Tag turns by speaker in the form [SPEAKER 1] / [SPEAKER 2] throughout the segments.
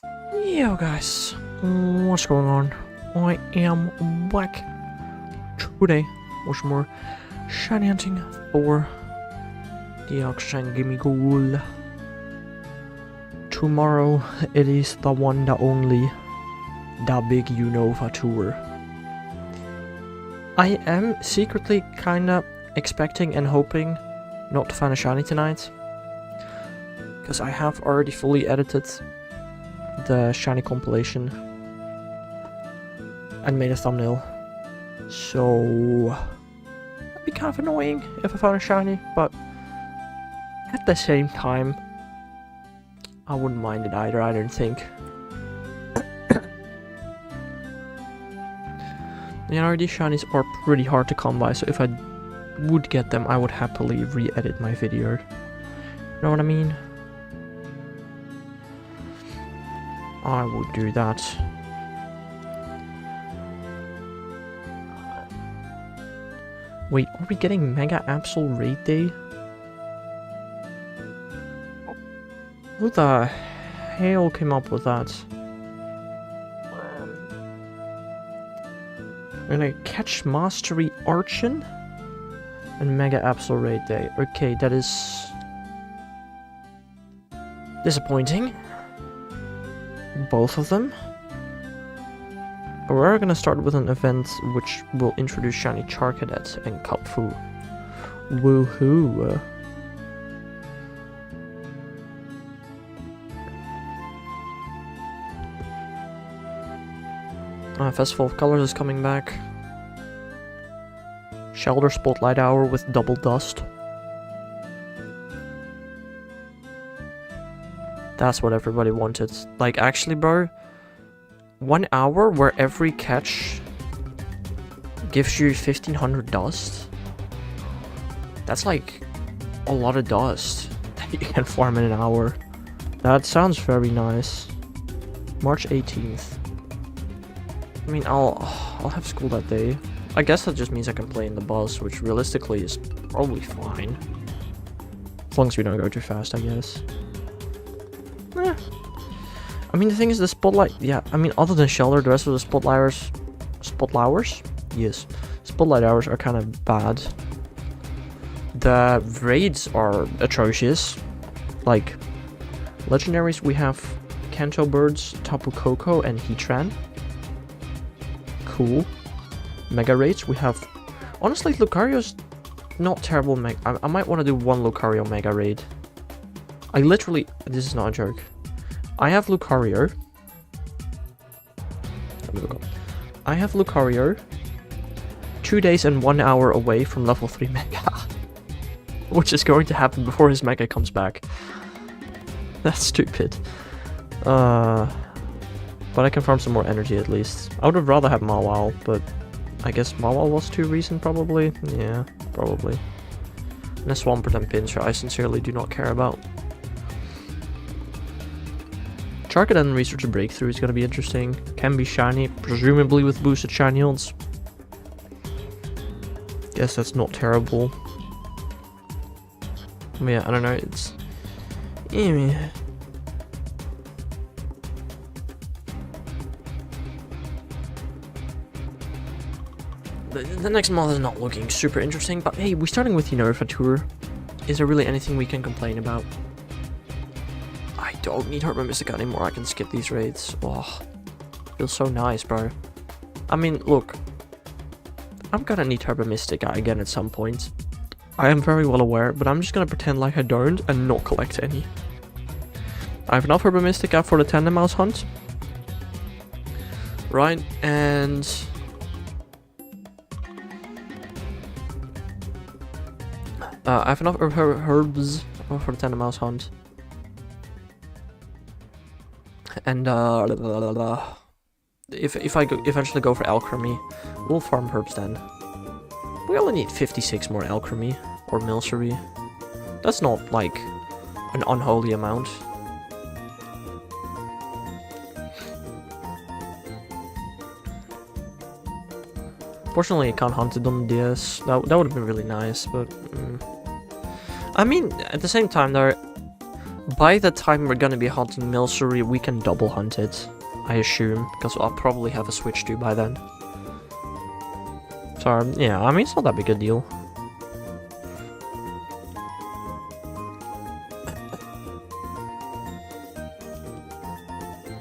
[SPEAKER 1] Yo guys, what's going on? I am back today with some more shiny hunting for Deoxys and Gimme Goal. Tomorrow it is the one, the only, the big Unova tour. I am secretly kinda expecting and hoping not to find a shiny tonight, because I have already fully edited the shiny compilation and made a thumbnail, so it'd be kind of annoying if I found a shiny, but at the same time I wouldn't mind it either, I don't think. You know, these shinies are pretty hard to come by, so if I would get them I would happily re-edit my video, you know what I mean? I would do that. Wait, are we getting Mega Absol Raid Day? Who the hell came up with that? We're gonna catch Mastery Archon and Mega Absol Raid Day. Okay, that is disappointing. Both of them. But we're gonna start with an event which will introduce Shiny Charcadet and Kapfu. Woohoo! Festival of Colors is coming back. Shelter Spotlight Hour with double dust. That's what everybody wanted. Like, actually, bro, 1 hour where every catch gives you 1500 dust. That's like a lot of dust that you can farm in an hour. That sounds very nice. March 18th. I mean, I'll have school that day. I guess that just means I can play in the bus, which realistically is probably fine. As long as we don't go too fast, I guess. I mean, the thing is, the spotlight, yeah, I mean, other than Shelter, the rest of the spotlight hours are kind of bad. The raids are atrocious. Like, legendaries, we have Kanto Birds, Tapu Koko, and Heatran. Cool. Mega raids, we have, honestly, Lucario's not terrible. I might want to do one Lucario Mega raid. I literally, this is not a joke. I have Lucario. I have Lucario 2 days and 1 hour away from level 3 Mega. Which is going to happen before his Mega comes back. That's stupid. But I can farm some more energy at least. I would have rather have Mawile, but I guess Mawile was too recent probably. Yeah, probably. And a Swampert and Pinsir I sincerely do not care about. Charcadet and Researcher Breakthrough is going to be interesting. Can be shiny, presumably with boosted shiny odds. Guess that's not terrible. I mean, I don't know, it's... Yeah. The next month is not looking super interesting, but hey, we're starting with Unova tour. Is there really anything we can complain about? I don't need Herba Mystica anymore, I can skip these raids. Oh, feels so nice, bro. I mean, look, I'm gonna need Herba Mystica again at some point. I am very well aware, but I'm just gonna pretend like I don't and not collect any. I have enough Herba Mystica for the Tandemaus hunt. Right, and... I have enough herbs for the Tandemaus hunt. And if I eventually go for alchemy, we'll farm herbs then. We only need 56 more alchemy or milcery. That's not like an unholy amount. Fortunately, I can't hunt it on the DS. That would have been really nice, but I mean, at the same time, there by the time we're gonna be hunting Milcery, we can double hunt it, I assume, because I'll probably have a Switch 2 by then. So, yeah, I mean, it's not that big a deal.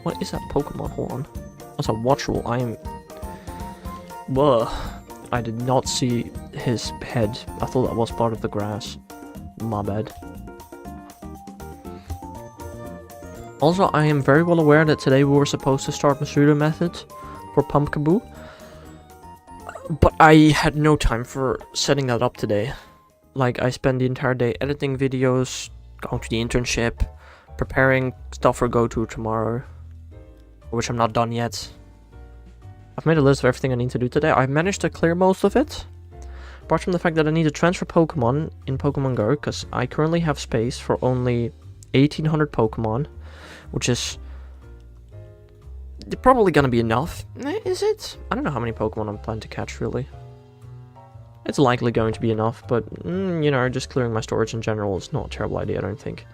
[SPEAKER 1] What is that Pokemon? Hold on. That's a watch roll. I am... Whoa. I did not see his head. I thought that was part of the grass. My bad. Also, I am very well aware that today we were supposed to start Masuda method for Pumpkaboo. But I had no time for setting that up today. Like, I spent the entire day editing videos, going to the internship, preparing stuff for GoTo tomorrow. Which I'm not done yet. I've made a list of everything I need to do today. I've managed to clear most of it. Apart from the fact that I need to transfer Pokemon in Pokemon Go, because I currently have space for only 1800 Pokemon. Which is probably gonna be enough. Is it? I don't know how many Pokemon I'm planning to catch, really. It's likely going to be enough, but, you know, just clearing my storage in general is not a terrible idea, I don't think.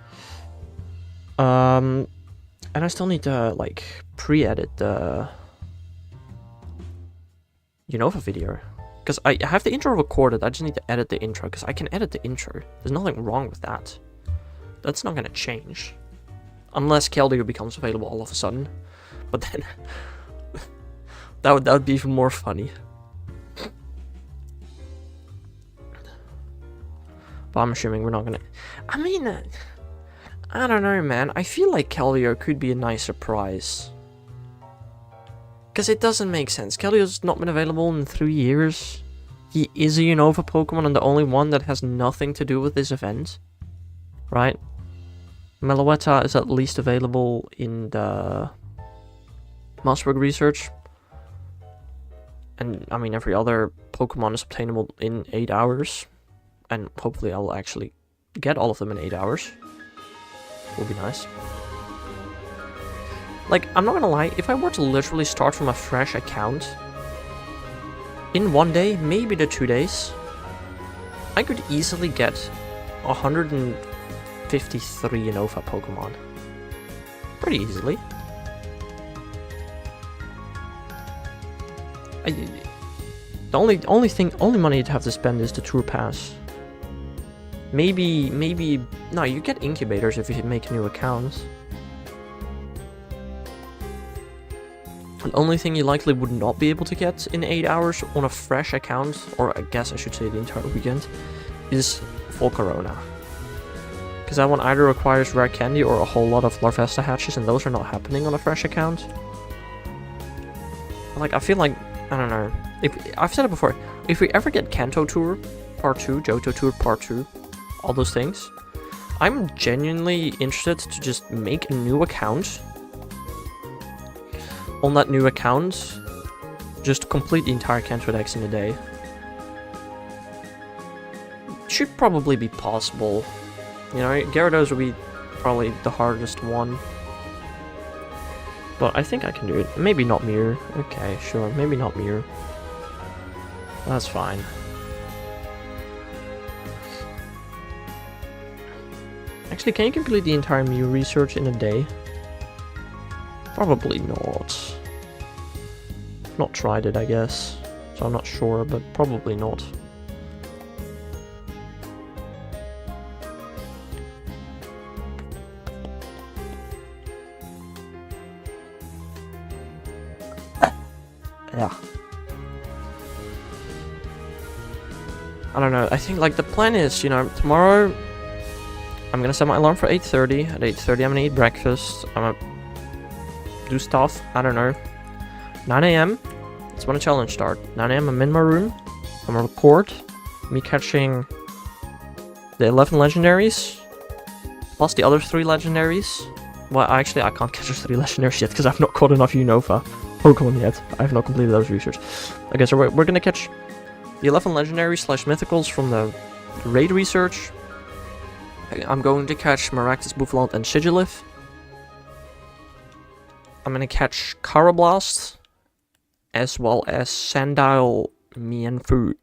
[SPEAKER 1] And I still need to, like, pre-edit the Unova video. Because I have the intro recorded, I just need to edit the intro, because I can edit the intro. There's nothing wrong with that. That's not going to change. Unless Keldeo becomes available all of a sudden. But then... that would be even more funny. But I'm assuming we're not going to... I mean... I don't know, man. I feel like Keldeo could be a nice surprise. Because it doesn't make sense. Keldeo's not been available in 3 years. He is a Unova Pokemon and the only one that has nothing to do with this event. Right? Meloetta is at least available in the Mossberg research. And, I mean, every other Pokemon is obtainable in 8 hours. And hopefully I'll actually get all of them in 8 hours. Will be nice. Like, I'm not gonna lie, if I were to literally start from a fresh account in 1 day, maybe the 2 days, I could easily get 153 Unova Pokemon. Pretty easily. The only money you'd have to spend is the tour pass. Maybe, no, you get incubators if you make new accounts. The only thing you likely would not be able to get in 8 hours on a fresh account, or I guess I should say the entire weekend, is Volcarona. Because that one either requires rare candy or a whole lot of Larvesta hatches, and those are not happening on a fresh account. Like, I feel like, I don't know, I've said it before, if we ever get Kanto Tour Part 2, Johto Tour Part 2, all those things, I'm genuinely interested to just make a new account. On that new account, just complete the entire Kanto Dex in a day. Should probably be possible. You know, Gyarados would be probably the hardest one. But I think I can do it. Maybe not Mirror. Okay, sure. Maybe not Mirror. That's fine. Actually, can you complete the entire Mew research in a day? Probably not. Not tried it, I guess. So I'm not sure, but probably not. Yeah. I don't know. I think, like, the plan is, you know, tomorrow I'm gonna set my alarm for 8:30. At 8:30 I'm gonna eat breakfast. I'm gonna do stuff. I don't know. 9 AM. That's when the challenge starts. 9 AM I'm in my room. I'm gonna record me catching the 11 legendaries. Plus the other 3 legendaries. Well, actually I can't catch those 3 legendaries yet because I've not caught enough Unova Pokemon yet. I have not completed those research. Okay, so we're gonna catch the 11 legendaries / mythicals from the raid research. I'm going to catch Maractus, Buffaloant, and Sigilif. I'm gonna catch Carablast, as well as Sandile, Mienfoo.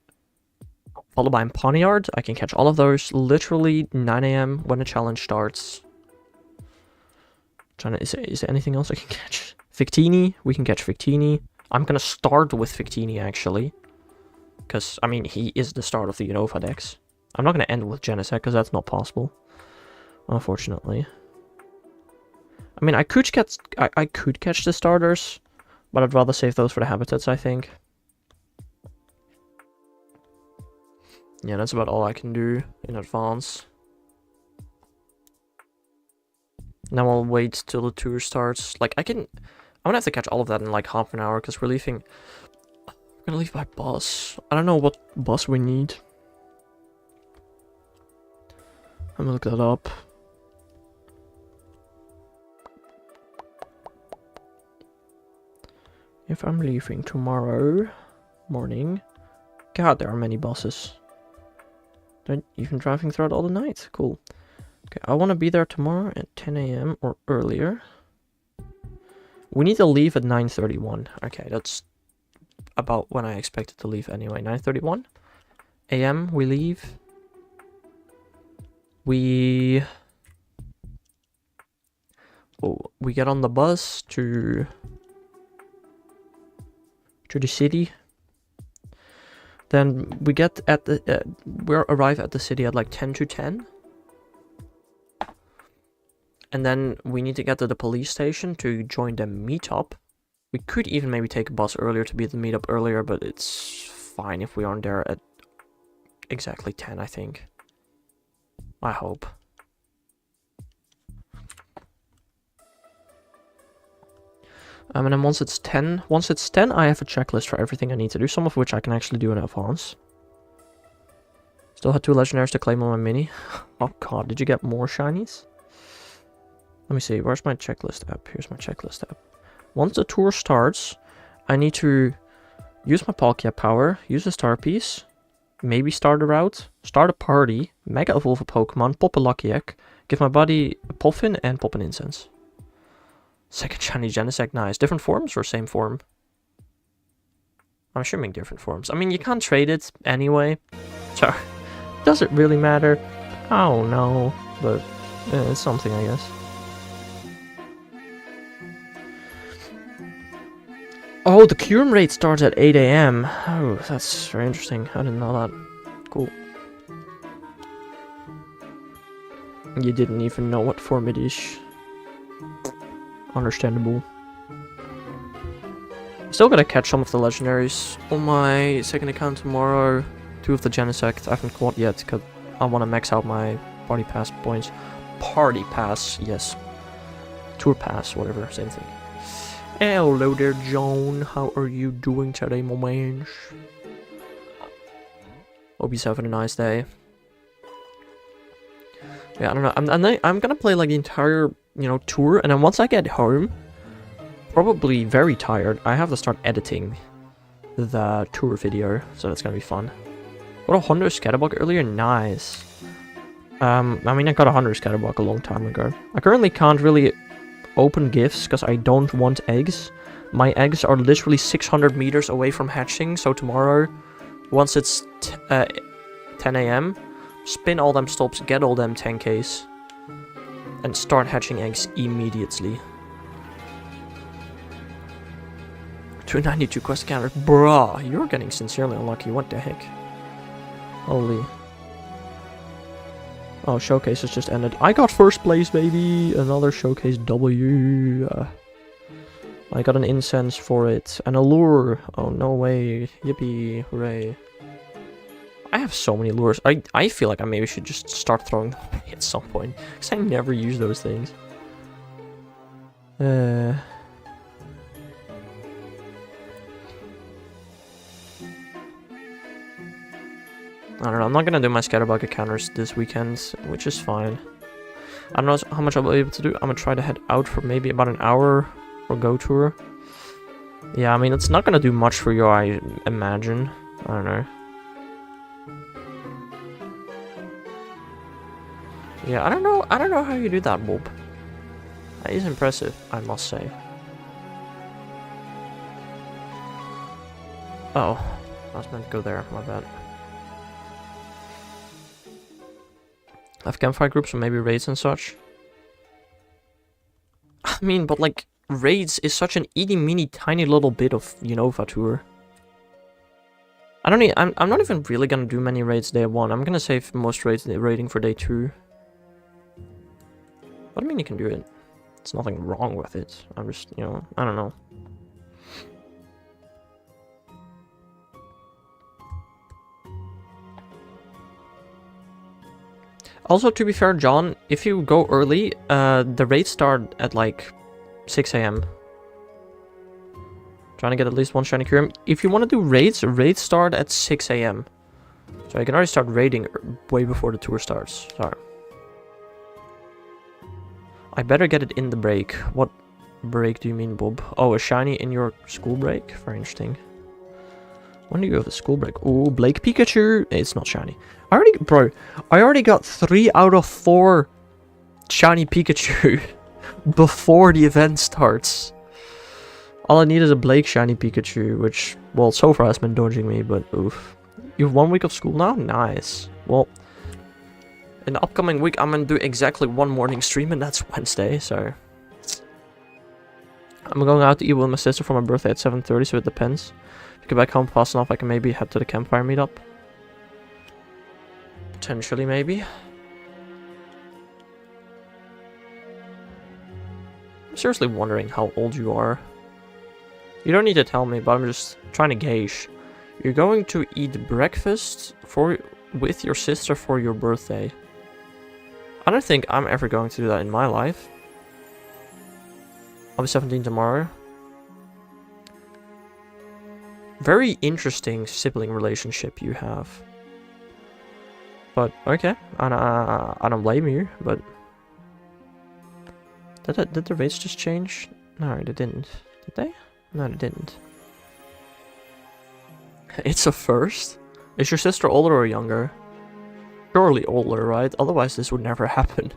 [SPEAKER 1] Followed by Poniard. I can catch all of those literally 9 AM when the challenge starts. Is there anything else I can catch? Victini, we can catch Victini. I'm gonna start with Victini actually. Because, I mean, he is the start of the Unova decks. I'm not gonna end with Genesect because that's not possible. Unfortunately. I mean, I could catch the starters, but I'd rather save those for the habitats, I think. Yeah, that's about all I can do in advance. Now I'll wait till the tour starts. Like, I'm gonna have to catch all of that in like half an hour because we're leaving. We're gonna leave by bus. I don't know what bus we need. I'm gonna look that up. If I'm leaving tomorrow morning. God, there are many buses. They're even driving throughout all the night. Cool. Okay, I want to be there tomorrow at 10 a.m. or earlier. We need to leave at 9:31. Okay, that's about when I expected to leave anyway. 9:31 a.m. we leave. We get on the bus to the city. Then we get at the we arrive at the city at like 10 to 10. And then we need to get to the police station to join the meetup. We could even maybe take a bus earlier to be at the meetup earlier, but it's fine if we aren't there at exactly 10, I think. I hope. And then once it's 10, I have a checklist for everything I need to do, some of which I can actually do in advance. Still had 2 legendaries to claim on my mini. Oh god, did you get more shinies? Let me see, where's my checklist app? Here's my checklist app. Once the tour starts, I need to use my Palkia power, use a star piece, maybe start a route, start a party, mega evolve a Pokemon, pop a Lucky Egg, give my buddy a Puffin, and pop an Incense. Second shiny Genesect, nice. Different forms or same form? I'm assuming different forms. I mean, you can't trade it anyway, so does it really matter? I don't know, but it's something, I guess. Oh, the cure rate starts at 8 a.m. Oh, that's very interesting. I didn't know that. Cool. You didn't even know what form it is. Understandable. Still gotta catch some of the legendaries on my second account tomorrow. 2 of the Genesect I haven't caught yet because I want to max out my party pass points. Party pass, yes. Tour pass, whatever, same thing. Hello there, Joan. How are you doing today, my man? Hope you're having a nice day. Yeah, I don't know. I'm gonna play like the entire, tour, and then once I get home, probably very tired, I have to start editing the tour video, so that's gonna be fun. Got a Hondo Scatterbug earlier, nice. I mean, I got a Hondo Scatterbug a long time ago. I currently can't really open gifts because I don't want eggs. My eggs are literally 600 meters away from hatching, so tomorrow, once it's 10 a.m, spin all them stops, get all them 10Ks, and start hatching eggs immediately. 292 quest counters. Bruh, you're getting sincerely unlucky. What the heck? Holy. Oh, showcase has just ended. I got first place, baby! Another showcase W. I got an incense for it. An allure. Oh, no way. Yippee. Hooray. I have so many lures. I feel like I maybe should just start throwing them away at some point. Because I never use those things. I don't know, I'm not gonna do my Scatterbug encounters this weekend, which is fine. I don't know how much I'll be able to do. I'm gonna try to head out for maybe about an hour for Go Tour. Yeah, I mean, it's not gonna do much for you, I imagine. I don't know. Yeah, I don't know how you do that, Bob. That is impressive, I must say. Oh, I was meant to go there, my bad. I have campfire groups or maybe raids and such. I mean, but like, raids is such an itty-meeny tiny little bit of Unova tour. I'm not even really gonna do many raids day 1. I'm gonna save most raids raiding for day 2. But I mean, you can do it. There's nothing wrong with it. I'm just, you know, I don't know. Also, to be fair, John, if you go early, the raids start at like 6 AM. Trying to get at least one shiny curium. If you want to do raids start at 6 AM. So you can already start raiding way before the tour starts. Sorry. I better get it in the break. What break do you mean, Bob? Oh, a shiny in your school break? Very interesting. When do you have a school break? Oh, Blake Pikachu. It's not shiny. I already got 3 out of 4 shiny Pikachu before the event starts. All I need is a Blake shiny Pikachu, which, well, so far has been dodging me, but oof. You have 1 week of school now? Nice. Well, in the upcoming week, I'm gonna do exactly 1 morning stream, and that's Wednesday, so... I'm going out to eat with my sister for my birthday at 7:30, so it depends. If I get back home fast enough, I can maybe head to the campfire meetup. Potentially, maybe. I'm seriously wondering how old you are. You don't need to tell me, but I'm just trying to gauge. You're going to eat breakfast with your sister for your birthday. I don't think I'm ever going to do that in my life. I'll be 17 tomorrow. Very interesting sibling relationship you have. But, okay. I don't blame you, but... Did the rates just change? No, they didn't. Did they? No, they didn't. It's a first? Is your sister older or younger? Surely older, right? Otherwise this would never happen.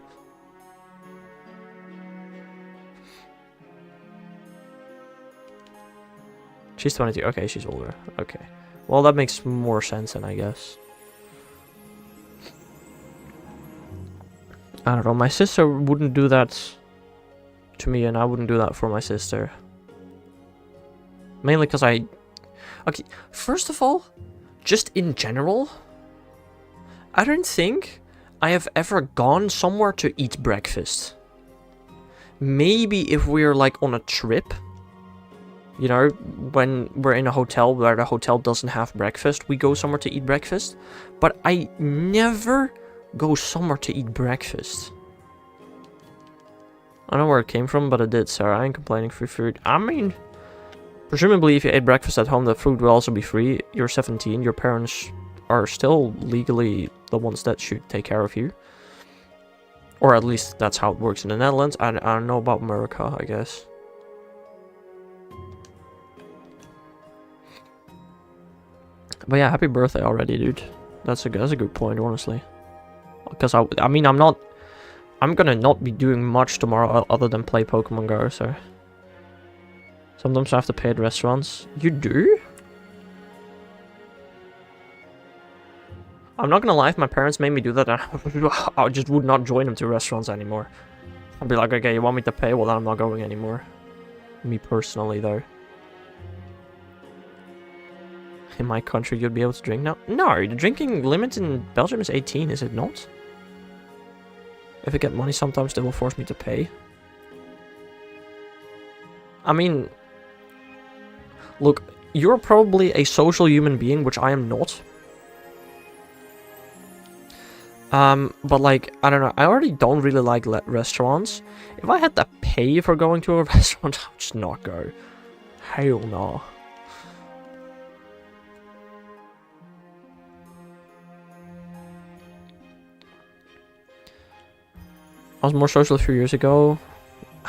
[SPEAKER 1] She's 22. Okay, she's older. Okay. Well, that makes more sense then, I guess. I don't know. My sister wouldn't do that to me, and I wouldn't do that for my sister. Mainly because I... Okay, first of all, just in general, I don't think I have ever gone somewhere to eat breakfast. Maybe if we're like on a trip, you know, when we're in a hotel where the hotel doesn't have breakfast, we go somewhere to eat breakfast. But I never go somewhere to eat breakfast. I don't know where it came from, but it did, so I ain't complaining. Free food. I mean, presumably if you ate breakfast at home, the food will also be free. You're 17, your parents are still legally the ones that should take care of you. Or at least that's how it works in the Netherlands. I don't know about America, I guess. But yeah, happy birthday already, dude. That's a good point, honestly. Because I mean, I'm gonna not be doing much tomorrow other than play Pokemon Go, so... Sometimes I have to pay at restaurants. You do? I'm not gonna lie, if my parents made me do that, I just would not join them to restaurants anymore. I'd be like, okay, you want me to pay? Well, then I'm not going anymore. Me personally, though. In my country, you'd be able to drink now? No, the drinking limit in Belgium is 18, is it not? If I get money, sometimes they will force me to pay. I mean... Look, you're probably a social human being, which I am not. But like, I don't know, I already don't really like restaurants. If I had to pay for going to a restaurant, I'd just not go. Hell no. I was more social a few years ago.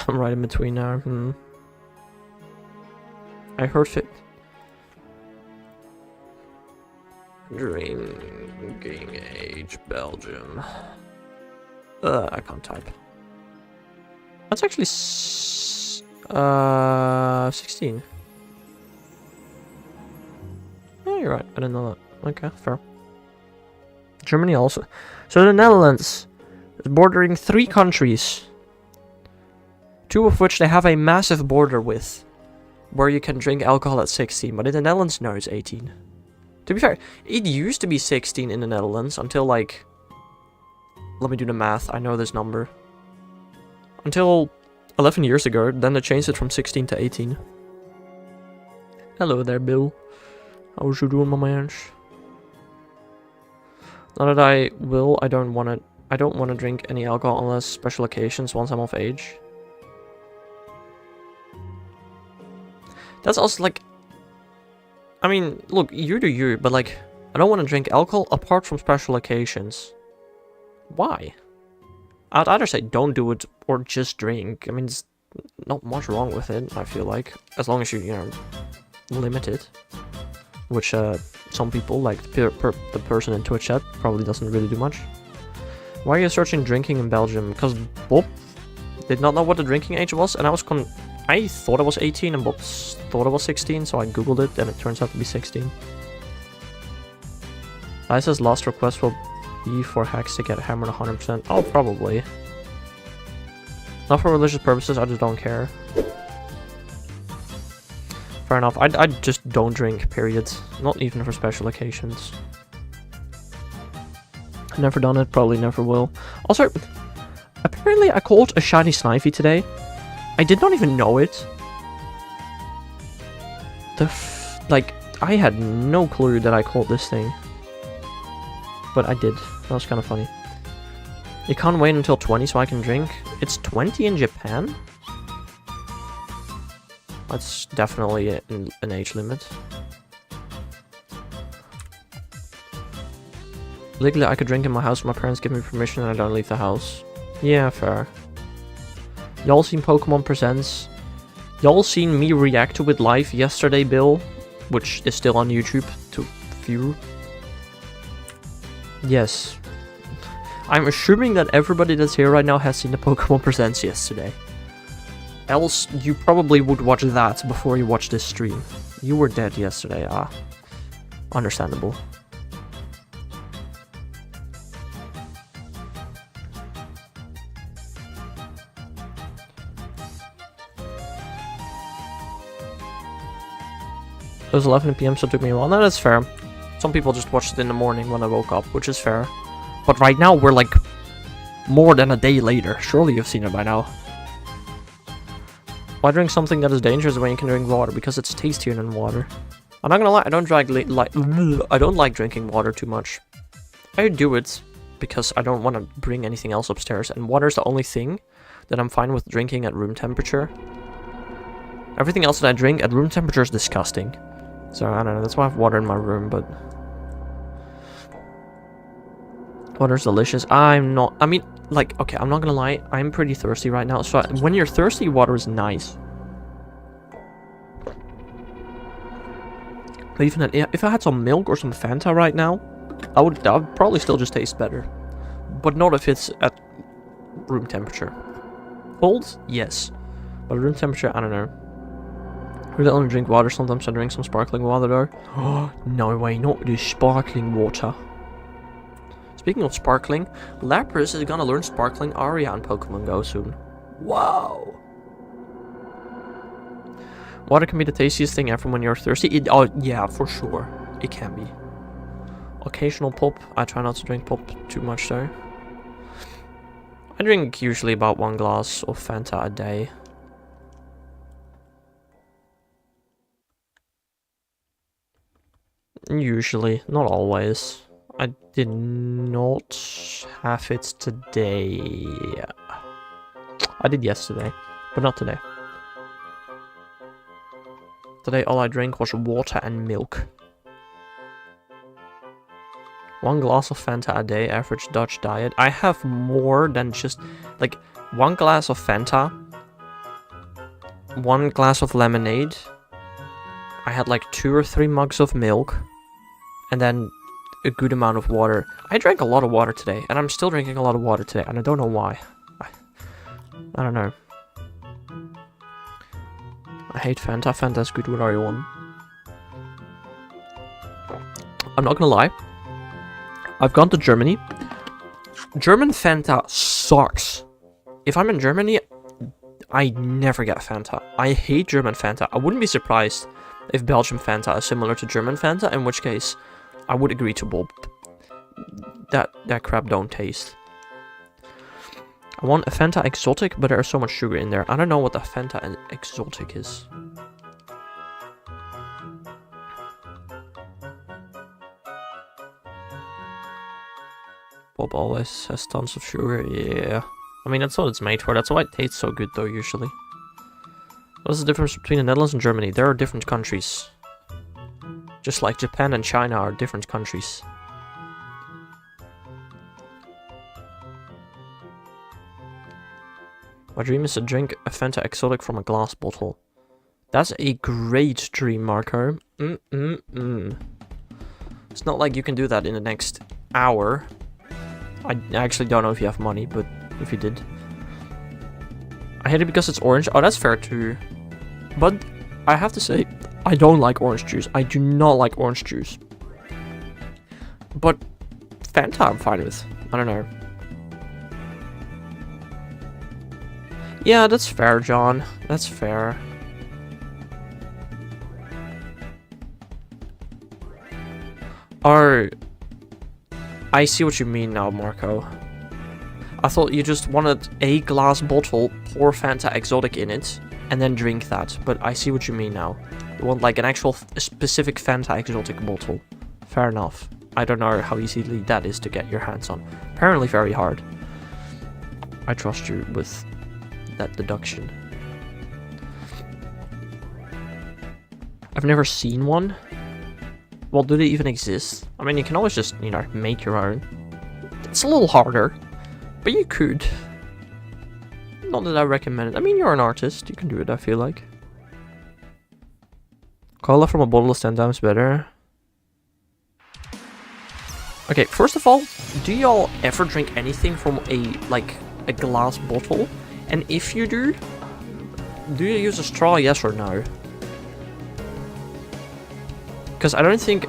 [SPEAKER 1] I'm right in between now. I heard it. Drinking age Belgium. I can't type. That's actually 16. Oh, you're right. I didn't know that. Okay, fair. Germany also. So the Netherlands is bordering 3 countries. 2 of which they have a massive border with, where you can drink alcohol at 16, but in the Netherlands, no, it's 18. To be fair, it used to be 16 in the Netherlands until, like... Let me do the math, I know this number. Until 11 years ago, then they changed it from 16 to 18. Hello there, Bill. How's you doing, my man? Now that I don't want to drink any alcohol unless special occasions once I'm of age. That's also like... I mean, look, you do you, but like, I don't want to drink alcohol apart from special occasions. Why? I'd either say don't do it or just drink. I mean, there's not much wrong with it, I feel like. As long as you know, limit it. Which, some people, like the person in Twitch chat, probably doesn't really do much. Why are you searching drinking in Belgium? Because Bob did not know what the drinking age was, and I thought it was 18, and Bob thought it was 16, so I googled it, and it turns out to be 16. Liza's last request will be for hacks to get hammered 100%. Oh, probably. Not for religious purposes, I just don't care. Fair enough, I just don't drink, period. Not even for special occasions. Never done it, probably never will. Also, apparently I caught a shiny snivy today. I did not even know it. Like, I had no clue that I caught this thing. But I did. That was kind of funny. You can't wait until 20 so I can drink. It's 20 in Japan? That's definitely an age limit. Legally, I could drink in my house if my parents give me permission and I don't leave the house. Yeah, fair. Y'all seen Pokemon Presents? Y'all seen me react to it live yesterday, Bill? Which is still on YouTube to view. Yes. I'm assuming that everybody that's here right now has seen the Pokemon Presents yesterday. Else, you probably would watch that before you watch this stream. You were dead yesterday, understandable. It was 11 PM, so it took me a while. No, that's fair. Some people just watched it in the morning when I woke up, which is fair. But right now, we're like more than a day later. Surely you've seen it by now. Why drink something that is dangerous when you can drink water? Because it's tastier than water. I'm not gonna lie, I don't like drinking water too much. I do it because I don't want to bring anything else upstairs, and water is the only thing that I'm fine with drinking at room temperature. Everything else that I drink at room temperature is disgusting. So, I don't know, that's why I have water in my room, but... Water's delicious. I mean, like, okay, I'm not gonna lie, I'm pretty thirsty right now, so when you're thirsty, water is nice. But even if I had some milk or some Fanta right now, that would probably still just taste better. But not if it's at room temperature. Cold? Yes. But room temperature, I don't know. I really only drink water, sometimes I drink some sparkling water though. Oh, no way, not this sparkling water. Speaking of sparkling, Lapras is gonna learn Sparkling Aria on Pokemon Go soon. Wow! Water can be the tastiest thing ever when you're thirsty. Oh, yeah, for sure. It can be. Occasional pop. I try not to drink pop too much though. I drink usually about 1 glass of Fanta a day. Usually, not always. I did not have it today. I did yesterday, but not today. Today all I drank was water and milk. 1 glass of Fanta a day, average Dutch diet. I have more than just, like, 1 glass of Fanta, 1 glass of lemonade. I had like 2 or 3 mugs of milk, and then a good amount of water. I drank a lot of water today, and I'm still drinking a lot of water today, and I don't know why. I don't know. I hate Fanta. Fanta's good with everyone. I'm not gonna lie. I've gone to Germany. German Fanta sucks. If I'm in Germany, I never get Fanta. I hate German Fanta. I wouldn't be surprised if Belgian Fanta is similar to German Fanta, in which case I would agree to both. That crap don't taste. I want a Fanta Exotic, but there's so much sugar in there. I don't know what a Fanta Exotic is. Bob always has tons of sugar, yeah. I mean, that's what it's made for. That's why it tastes so good, though, usually. What's the difference between the Netherlands and Germany? There are different countries. Just like Japan and China are different countries. My dream is to drink a Fanta Exotic from a glass bottle. That's a great dream, Marco. It's not like you can do that in the next hour. I actually don't know if you have money, but if you did. I hate it because it's orange. Oh, that's fair too. But I have to say, I don't like orange juice. I do not like orange juice. But Fanta I'm fine with. I don't know. Yeah, that's fair, John. That's fair. Oh, I see what you mean now, Marco. I thought you just wanted a glass bottle, pour Fanta Exotic in it, and then drink that. But I see what you mean now. You want like an actual specific Fanta Exotic bottle. Fair enough. I don't know how easily that is to get your hands on. Apparently very hard. I trust you with that deduction. I've never seen one. Well, do they even exist? I mean, you can always just, you know, make your own. It's a little harder, but you could. Not that I recommend it. I mean, you're an artist. You can do it, I feel like. Cola from a bottle is 10 times better. Okay, first of all, do y'all ever drink anything from a glass bottle? And if you do you use a straw, yes or no? Because I don't think...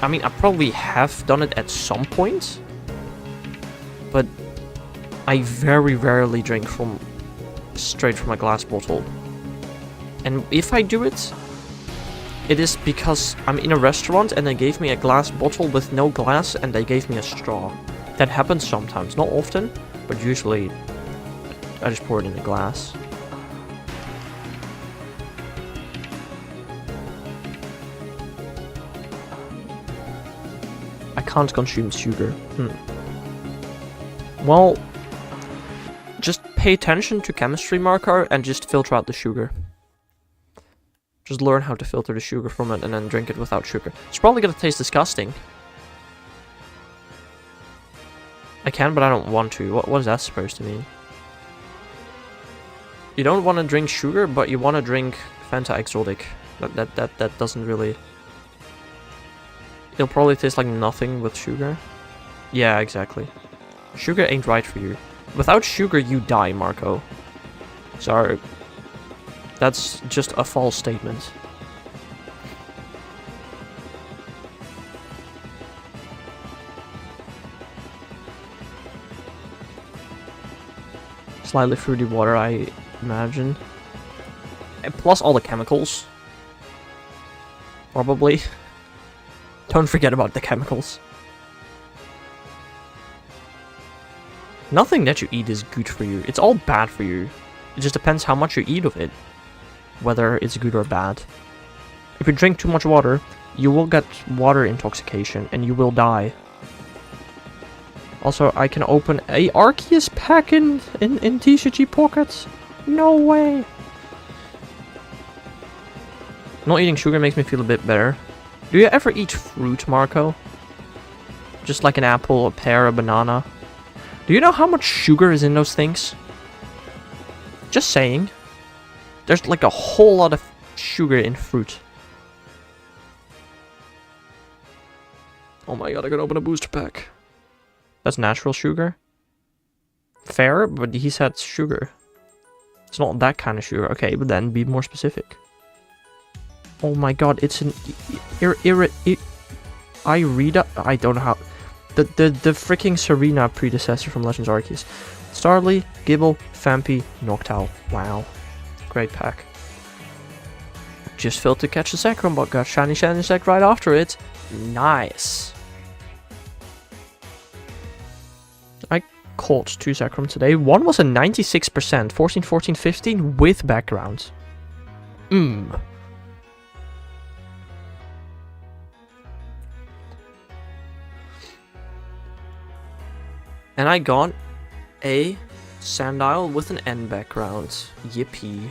[SPEAKER 1] I mean, I probably have done it at some point. But I very rarely drink straight from a glass bottle. And if I do it, it is because I'm in a restaurant and they gave me a glass bottle with no glass and they gave me a straw. That happens sometimes, not often, but usually I just pour it in a glass. I can't consume sugar. Well, just pay attention to chemistry, Marco, and just filter out the sugar. Just learn how to filter the sugar from it and then drink it without sugar. It's probably gonna taste disgusting. I can, but I don't want to. What is that supposed to mean? You don't want to drink sugar, but you want to drink Fanta Exotic. That doesn't really... It'll probably taste like nothing with sugar. Yeah, exactly. Sugar ain't right for you. Without sugar, you die, Marco. So, that's just a false statement. Slightly fruity water, I imagine. And plus all the chemicals. Probably. Don't forget about the chemicals. Nothing that you eat is good for you. It's all bad for you. It just depends how much you eat of it. Whether it's good or bad. If you drink too much water, you will get water intoxication and you will die. Also, I can open a Arceus pack in TCG pockets. No way. Not eating sugar makes me feel a bit better. Do you ever eat fruit, Marco? Just like an apple, a pear, a banana. Do you know how much sugar is in those things? Just saying. There's like a whole lot of sugar in fruit. Oh my god, I can open a booster pack. That's natural sugar? Fair, but he said sugar. It's not that kind of sugar. Okay, but then be more specific. Oh my god, it's an... Irida? I don't know how... The freaking Serena predecessor from Legends Arceus. Starly, Gible, Fampi, Noctowl. Wow. Great pack. Just failed to catch the Zekrom, but got shiny Sec right after it. Nice. I caught 2 Zekrom today. One was a 96%, 14, 14, 15 with background. And I got a Sandile with an N background. Yippee.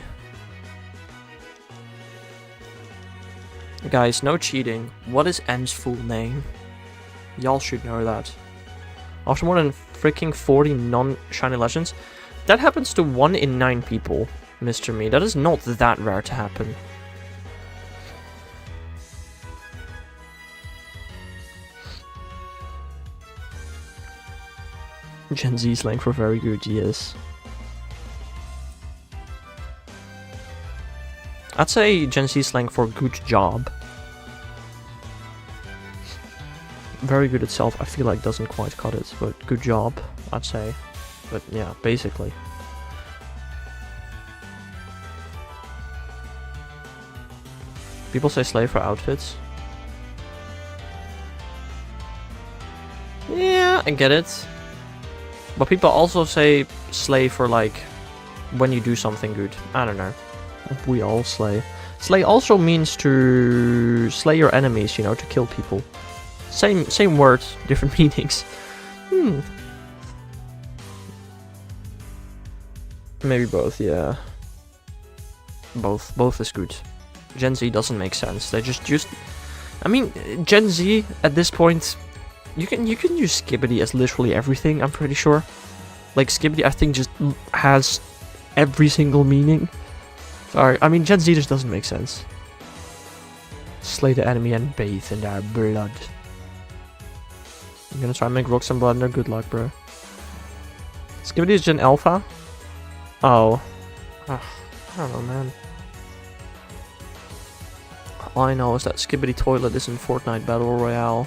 [SPEAKER 1] Guys, no cheating. What is N's full name? Y'all should know that. After more than freaking 40 non-shiny legends, that happens to 1 in 9 people, Mr. Me. That is not that rare to happen. Gen Z slang for very good, yes. I'd say Gen Z slang for good job. Very good itself, I feel like doesn't quite cut it, but good job, I'd say. But yeah, basically. People say slay for outfits. Yeah, I get it. But people also say slay for like when you do something good. I don't know. We all slay. Slay also means to slay your enemies, you know, to kill people. Same word, different meanings. Maybe both, yeah. Both is good. Gen Z doesn't make sense. They just I mean, Gen Z at this point, you can use Skibbity as literally everything, I'm pretty sure. Like Skibbity I think just has every single meaning. Sorry, I mean Gen Z just doesn't make sense. Slay the enemy and bathe in their blood. I'm gonna try and make rocks and blood, no good luck, bro. Skibbity is Gen Alpha? Oh. I don't know, man. All I know is that Skibbity Toilet is in Fortnite Battle Royale.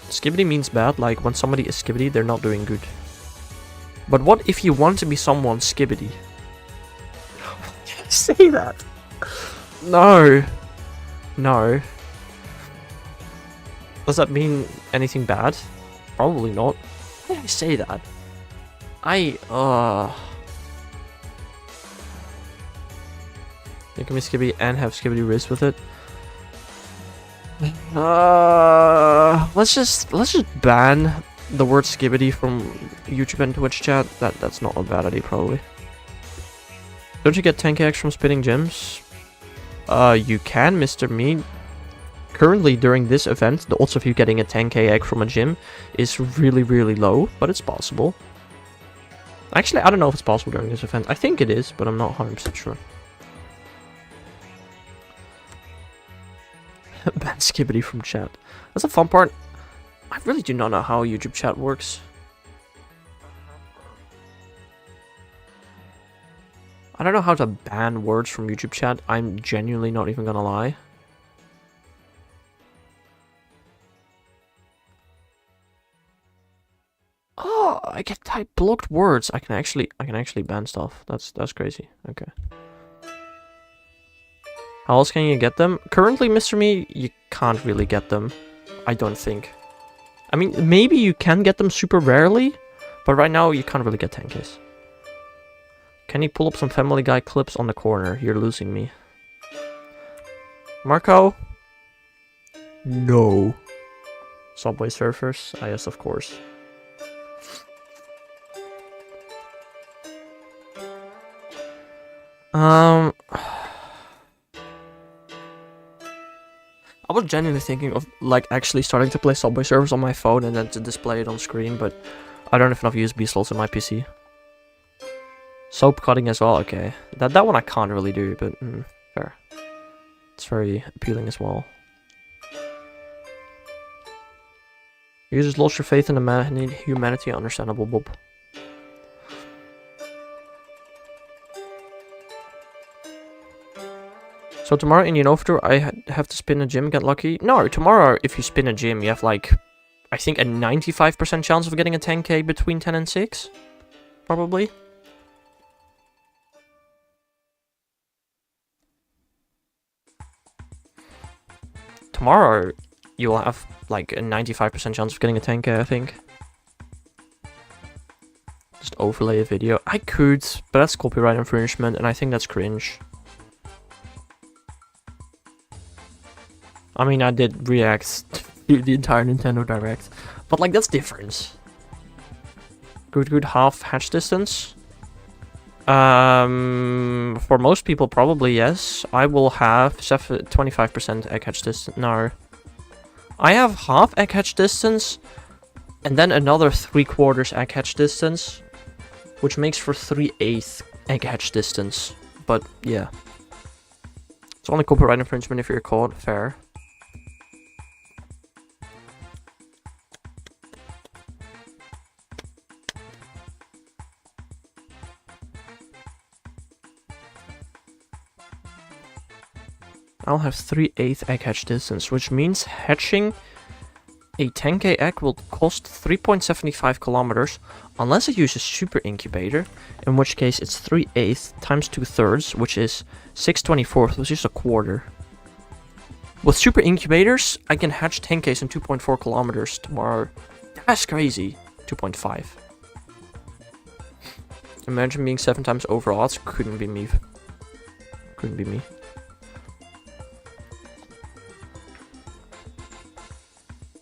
[SPEAKER 1] Skibbity means bad, like when somebody is Skibbity, they're not doing good. But what if you want to be someone Skibbity? Say that. No. No. Does that mean anything bad? Probably not. Why did I say that? You can be Skibbity and have Skibbity Riz with it. Let's just ban the word Skibbity from YouTube and Twitch chat. That's not a bad idea, probably. Don't you get 10k from spinning gems? You can, Mr. Me. Currently, during this event, the odds of you getting a 10k egg from a gym is really, really low, but it's possible. Actually, I don't know if it's possible during this event. I think it is, but I'm not 100% sure. Ban Skibbity from chat. That's a fun part. I really do not know how YouTube chat works. I don't know how to ban words from YouTube chat. I'm genuinely not even gonna lie. Oh, I can type blocked words. I can actually ban stuff. That's crazy. Okay. How else can you get them? Currently, Mr. Me, you can't really get them. I don't think. I mean, maybe you can get them super rarely, but right now you can't really get 10Ks. Can you pull up some Family Guy clips on the corner? You're losing me. Marco? No. Subway Surfers? Ah, yes, of course. I was genuinely thinking of like actually starting to play Subway Surfers on my phone and then to display it on screen, but I don't have enough USB slots in my PC. Soap cutting as well, okay. That one I can't really do, but fair. It's very appealing as well. You just lost your faith in humanity, understandable, Bob. So tomorrow in Unova, I have to spin a gym, get lucky? No, tomorrow if you spin a gym, you have like I think a 95% chance of getting a 10k between 10 and 6. Probably. Tomorrow, you'll have like a 95% chance of getting a 10k, I think. Just overlay a video. I could, but that's copyright infringement, and I think that's cringe. I mean, I did react to the entire Nintendo Direct, but like, that's different. Good half hatch distance. For most people, probably yes. I will have 25% egg hatch distance. No. I have half egg hatch distance, and then another 3/4 egg hatch distance, which makes for 3/8 egg hatch distance. But yeah. It's only copyright infringement if you're caught. Fair. I'll have 3/8 egg hatch distance, which means hatching a 10k egg will cost 3.75 kilometers, unless it uses super incubator, in which case it's 3/8 times 2/3, which is 6/24, which is a quarter. With super incubators, I can hatch 10ks in 2.4 kilometers tomorrow. That's crazy. 2.5. Imagine being 7 times over odds. Couldn't be me. Couldn't be me.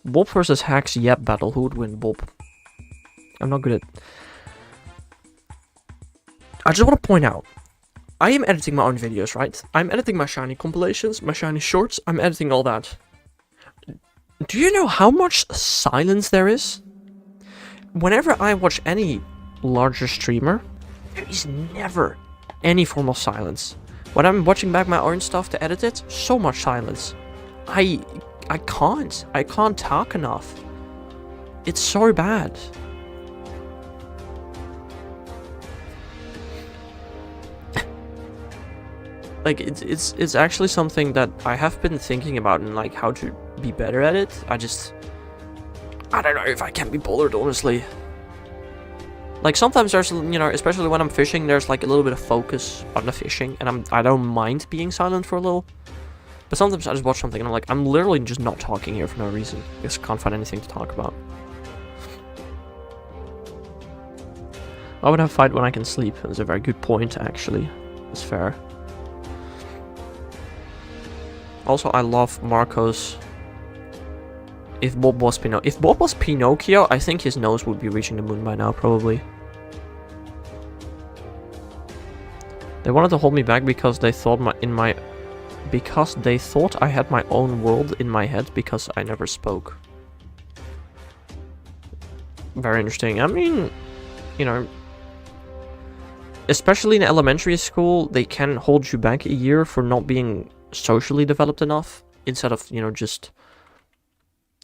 [SPEAKER 1] Bob versus Hacks Yep battle. Who would win? Bob. I'm not good at... I just want to point out, I am editing my own videos, right? I'm editing my shiny compilations, my shiny shorts, I'm editing all that. Do you know how much silence there is? Whenever I watch any larger streamer, there is never any form of silence. When I'm watching back my own stuff to edit it, so much silence. I can't talk enough. It's so bad. Like, it's actually something that I have been thinking about, and like how to be better at it. I don't know if I can be bothered, honestly. Like, sometimes there's, you know, especially when I'm fishing, there's like a little bit of focus on the fishing, and I don't mind being silent for a little. But sometimes I just watch something and I'm like, I'm literally just not talking here for no reason. I just can't find anything to talk about. I would have fight when I can sleep. That's a very good point, actually. That's fair. Also, I love Marco's... If Bob was Pinocchio, I think his nose would be reaching the moon by now, probably. They wanted to hold me back because they thought I had my own world in my head because I never spoke. Very interesting. I mean, you know, especially in elementary school, they can hold you back a year for not being socially developed enough, instead of, you know, just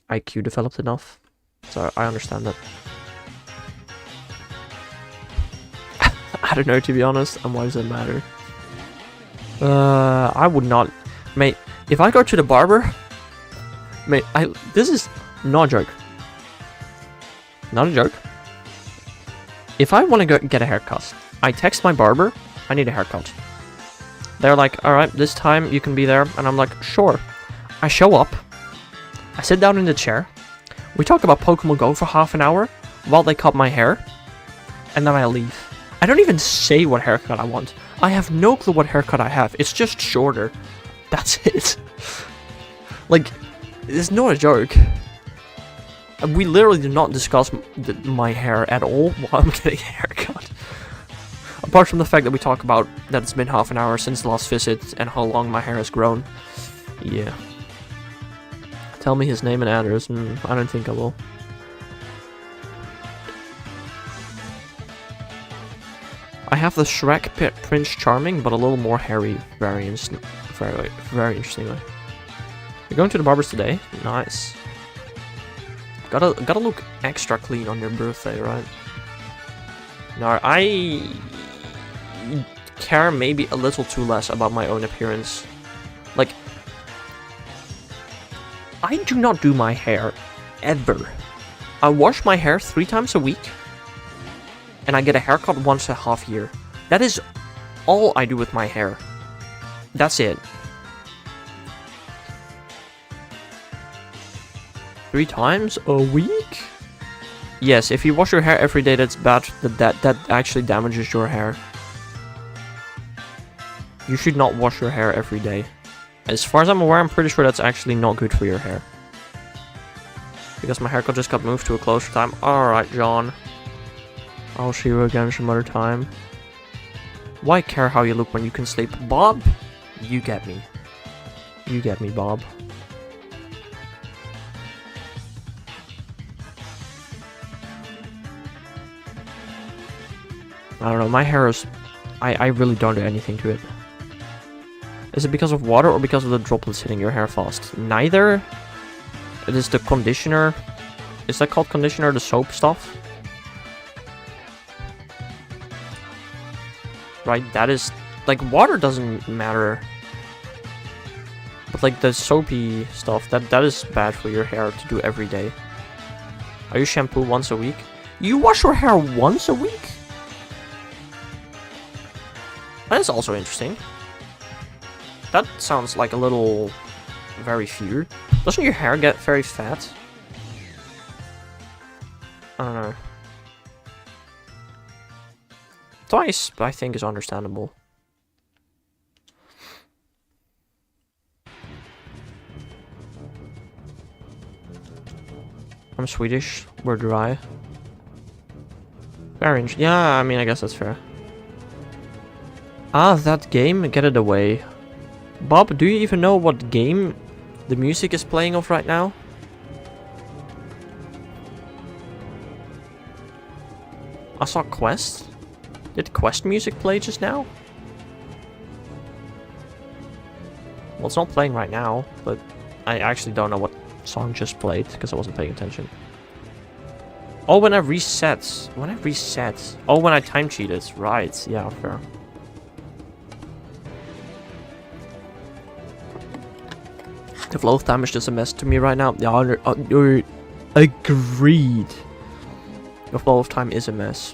[SPEAKER 1] IQ developed enough. So I understand that. I don't know, to be honest, and why does it matter? I would not... Mate, if I go to the barber... Mate, this is not a joke. Not a joke. If I want to go get a haircut, I text my barber, I need a haircut. They're like, alright, this time you can be there. And I'm like, sure. I show up. I sit down in the chair. We talk about Pokemon Go for half an hour while they cut my hair. And then I leave. I don't even say what haircut I want. I have no clue what haircut I have. It's just shorter. That's it. Like, it's not a joke. We literally do not discuss my hair at all while I'm getting a haircut. Apart from the fact that we talk about that it's been half an hour since the last visit and how long my hair has grown. Yeah. Tell me his name and address. I don't think I will. I have the Shrek Prince Charming, but a little more hairy variant. Very interestingly. You're going to the barber's today? Nice. Gotta look extra clean on your birthday, right? No, I care maybe a little too less about my own appearance. Like, I do not do my hair ever. I wash my hair 3 times a week. And I get a haircut once a half year. That is all I do with my hair. That's it. 3 times a week? Yes, if you wash your hair every day, that's bad. That actually damages your hair. You should not wash your hair every day. As far as I'm aware, I'm pretty sure that's actually not good for your hair. Because my haircut just got moved to a closer time. Alright, John. I'll see you again some other time. Why care how you look when you can sleep? Bob? You get me. You get me, Bob. I don't know, my hair is... I really don't do anything to it. Is it because of water or because of the droplets hitting your hair fast? Neither. It is the conditioner. Is that called conditioner? The soap stuff? Right, that is... Like, water doesn't matter. But like the soapy stuff, that is bad for your hair to do every day. Are you shampoo once a week? You wash your hair once a week? That is also interesting. That sounds like a little... very few. Doesn't your hair get very fat? I don't know. Twice, I think, is understandable. I'm Swedish. We're dry. Very interesting. Yeah, I mean, I guess that's fair. Ah, that game? Get it away. Bob, do you even know what game the music is playing of right now? I saw Quest. Did Quest music play just now? Well, it's not playing right now, but I actually don't know what song just played because I wasn't paying attention. Oh, when I reset. When I reset. Oh, when I time cheated. Right, yeah, fair. The flow of time is just a mess to me right now. Yeah, agreed. The flow of time is a mess.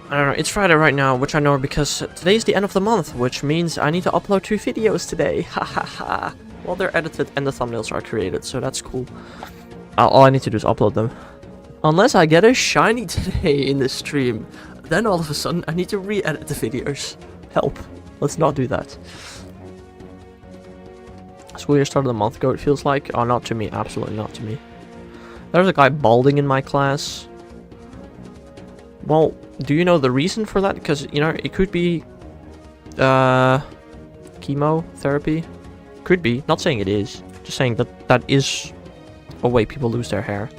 [SPEAKER 1] I don't know, it's Friday right now, which I know because today is the end of the month, which means I need to upload 2 videos today. Ha ha ha. Well, they're edited and the thumbnails are created, so that's cool. All I need to do is upload them. Unless I get a shiny today in the stream, then all of a sudden I need to re-edit the videos. Help. Let's not do that. School year started a month ago, it feels like. Oh, not to me. Absolutely not to me. There's a guy balding in my class. Well, do you know the reason for that? Because, you know, it could be... chemotherapy? Could be. Not saying it is. Just saying that that is a way people lose their hair.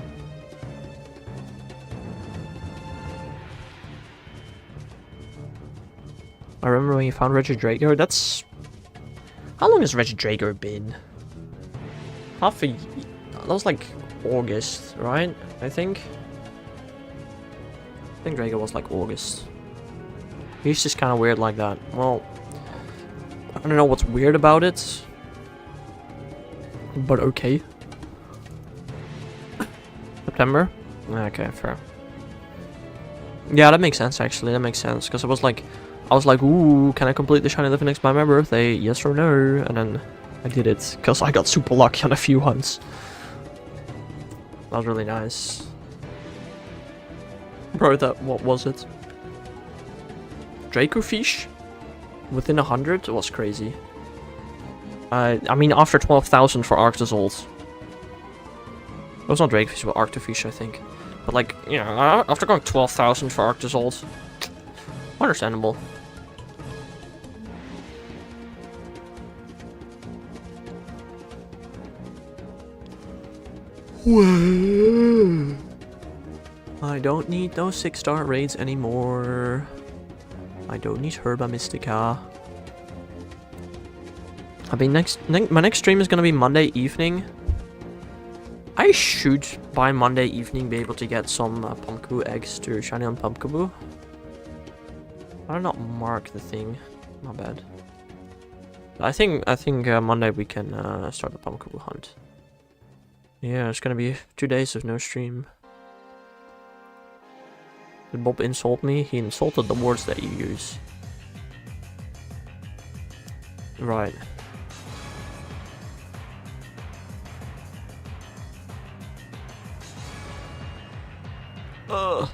[SPEAKER 1] I remember when you found Reggie Drago. That's... How long has Reggie Drago been? Half a... That was like August, right? I think Drago was like August. He's just kind of weird like that. Well, I don't know what's weird about it. But okay. September? Okay, fair. Yeah, that makes sense actually. That makes sense. Because I was like, ooh, can I complete the shiny living next by my birthday? Yes or no? And then I did it. Because I got super lucky on a few hunts. That was really nice. Bro, what was it? Draco fish? Within 100? It was crazy. I mean, after 12,000 for Arctozolt. It was not Drakefish, but Arctofish, I think. But like, you know, after going 12,000 for Arctozolt. Understandable. Whoa. I don't need those 6-star raids anymore. I don't need Herba Mystica. I mean, my next stream is gonna be Monday evening. I should, by Monday evening, be able to get some Pumpkaboo eggs to shiny on Pumpkaboo. I did not mark the thing. My bad. I think Monday we can start the Pumpkaboo hunt. Yeah, it's gonna be 2 days of no stream. Did Bob insult me? He insulted the words that you use. Right. Ugh.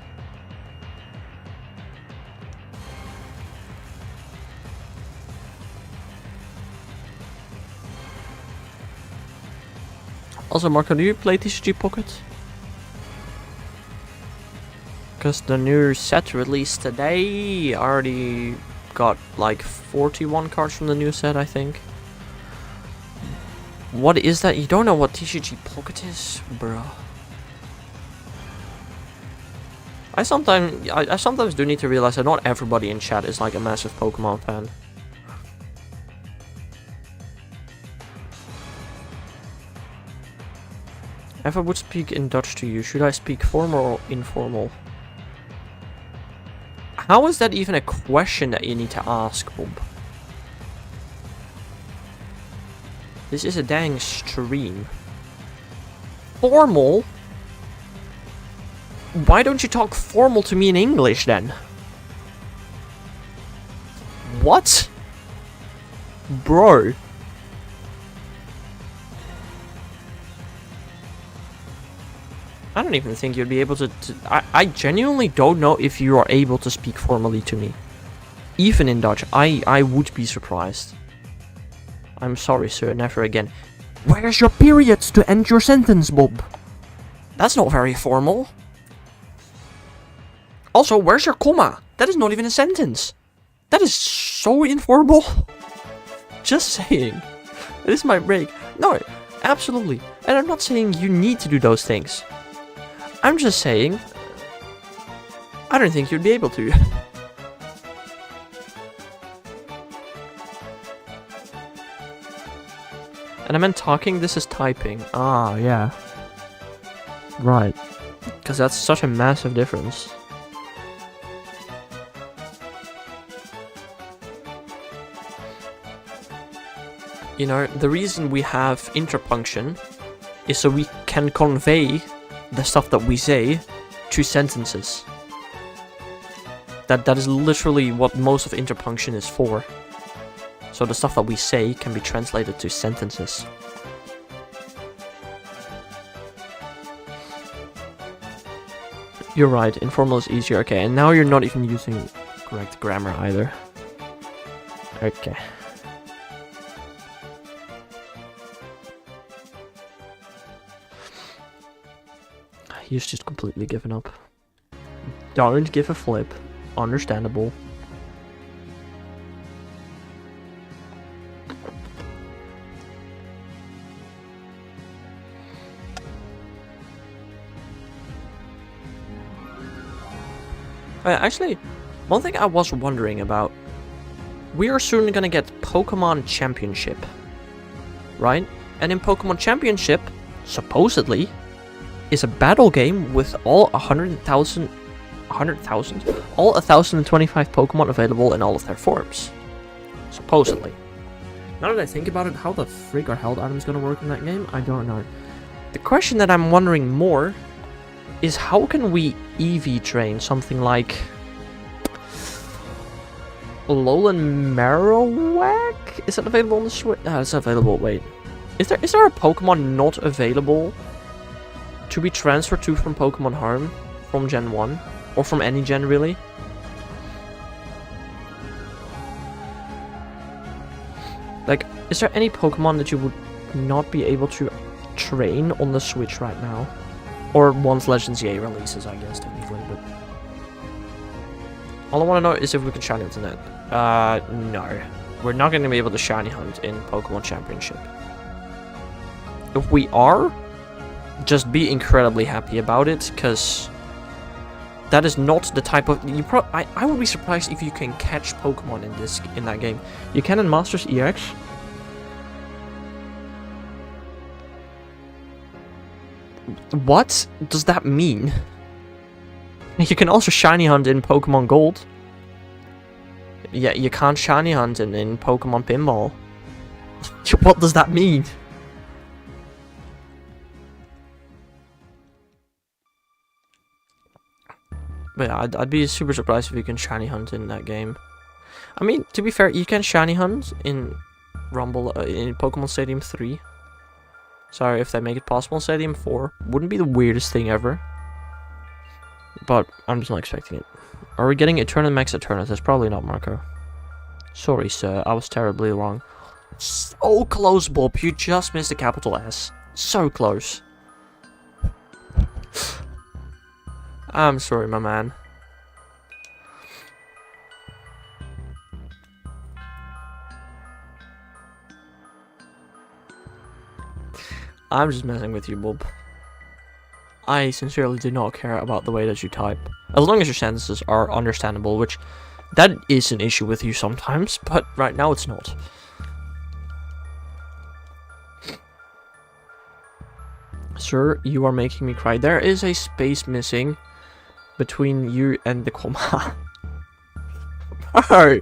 [SPEAKER 1] Also, Marco, do you play TCG Pocket? Because the new set released today, I already got like 41 cards from the new set, I think. What is that? You don't know what TCG Pocket is? Bruh. I sometimes do need to realize that not everybody in chat is like a massive Pokemon fan. If I would speak in Dutch to you, should I speak formal or informal? How is that even a question that you need to ask, Bob? This is a dang stream. Formal? Why don't you talk formal to me in English then? What? Bro. I don't even think you'd be able to I genuinely don't know if you are able to speak formally to me. Even in Dutch, I would be surprised. I'm sorry, sir, never again. Where's your periods to end your sentence, Bob? That's not very formal. Also, where's your comma? That is not even a sentence. That is so informal. Just saying. It is my break. No, absolutely. And I'm not saying you need to do those things. I'm just saying, I don't think you'd be able to. And I meant talking, this is typing. Ah, yeah. Right. Because that's such a massive difference. You know, the reason we have interpunction is so we can convey the stuff that we say to sentences. That is literally what most of interpunction is for. So the stuff that we say can be translated to sentences. You're right, informal is easier. Okay, and now you're not even using correct grammar either. Okay. He's just completely given up. Don't give a flip. Understandable. Actually, one thing I was wondering about. We are soon gonna get Pokemon Championship. Right? And in Pokemon Championship, supposedly, is a battle game with all 100,000, all 1,025 Pokemon available in all of their forms. Supposedly. Now that I think about it, how the frig are held items gonna work in that game? I don't know. The question that I'm wondering more is how can we EV train something like Alolan Marowak? Is that available on the Switch? It's available. Wait, is there a Pokemon not available to be transferred to from Pokemon Home from Gen 1 or from any gen really? Like, is there any Pokemon that you would not be able to train on the Switch right now? Or once Legends EA releases, I guess, technically, but... All I want to know is if we can shiny hunt in it. No. We're not going to be able to shiny hunt in Pokemon Championship. If we are, just be incredibly happy about it, because... that is not the type of... I would be surprised if you can catch Pokemon in that game. You can in Masters EX. What does that mean? You can also shiny hunt in Pokemon Gold. Yeah, you can't shiny hunt in Pokemon Pinball. What does that mean? But yeah, I'd be super surprised if you can shiny hunt in that game. I mean, to be fair, you can shiny hunt in in Pokemon Stadium 3. Sorry, if they make it possible in Stadium 4. Wouldn't be the weirdest thing ever. But I'm just not expecting it. Are we getting Eternal Max Eternatus? Probably not, Marco. Sorry, sir. I was terribly wrong. So close, Bob. You just missed a capital S. So close. I'm sorry, my man. I'm just messing with you, Bob. I sincerely do not care about the way that you type. As long as your sentences are understandable, which that is an issue with you sometimes, but right now it's not. Sir, you are making me cry. There is a space missing between you and the comma. Oh.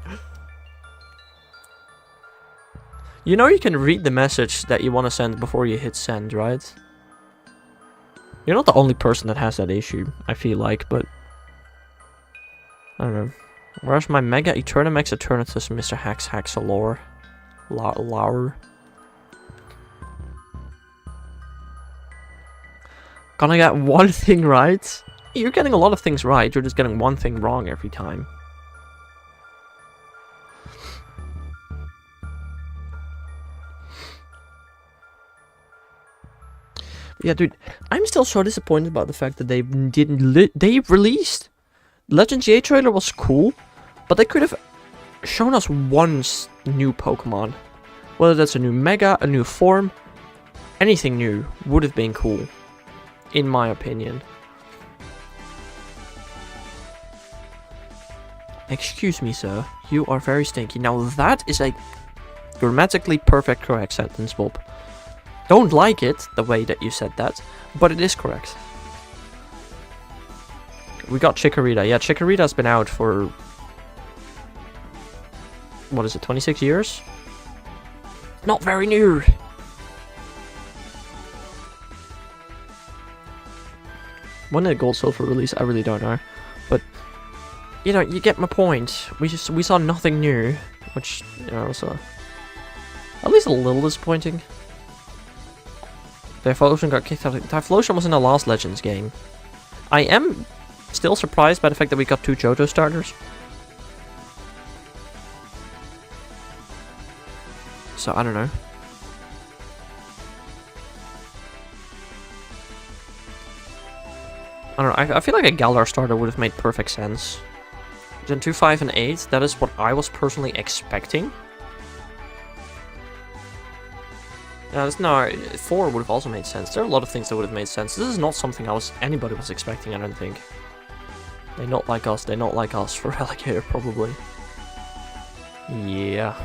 [SPEAKER 1] You know you can read the message that you want to send before you hit send, right? You're not the only person that has that issue, I feel like, but... I don't know. Where's my Mega Eternamax Eternatus, Mr. Haxalor? Laur? Gonna get one thing right? You're getting a lot of things right, you're just getting one thing wrong every time. Yeah, dude, I'm still so disappointed about the fact that they didn't. They released Legends EA trailer was cool, but they could have shown us one new Pokemon. Whether that's a new Mega, a new form, anything new would have been cool, in my opinion. Excuse me, sir. You are very stinky. Now that is a grammatically perfect correct sentence, Bob. Don't like it, the way that you said that, but it is correct. We got Chikorita. Yeah, Chikorita's been out for... what is it, 26 years? Not very new. When did Gold Silver release? I really don't know. But, you know, you get my point. We saw nothing new, which, you know, was at least a little disappointing. Typhlosion got kicked out. Typhlosion was in the last Legends game. I am still surprised by the fact that we got 2 Johto starters. So, I don't know. I don't know. I feel like a Galar starter would have made perfect sense. Gen 2, 5, and 8, that is what I was personally expecting. No, 4 would have also made sense. There are a lot of things that would have made sense. This is not something anybody was expecting, I don't think. They not like us for Alligator, probably. Yeah.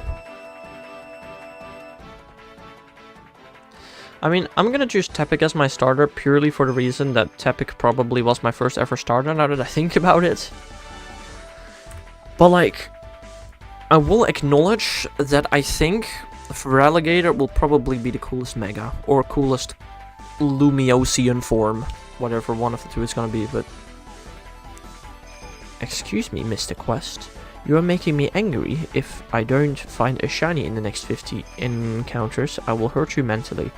[SPEAKER 1] I mean, I'm gonna choose Tepig as my starter purely for the reason that Tepig probably was my first ever starter, now that I think about it. But like, I will acknowledge that I think Feraligatr will probably be the coolest Mega, or coolest Lumiosian form, whatever one of the two is gonna be, but... Excuse me, Mr. Quest. You are making me angry. If I don't find a shiny in the next 50 encounters, I will hurt you mentally.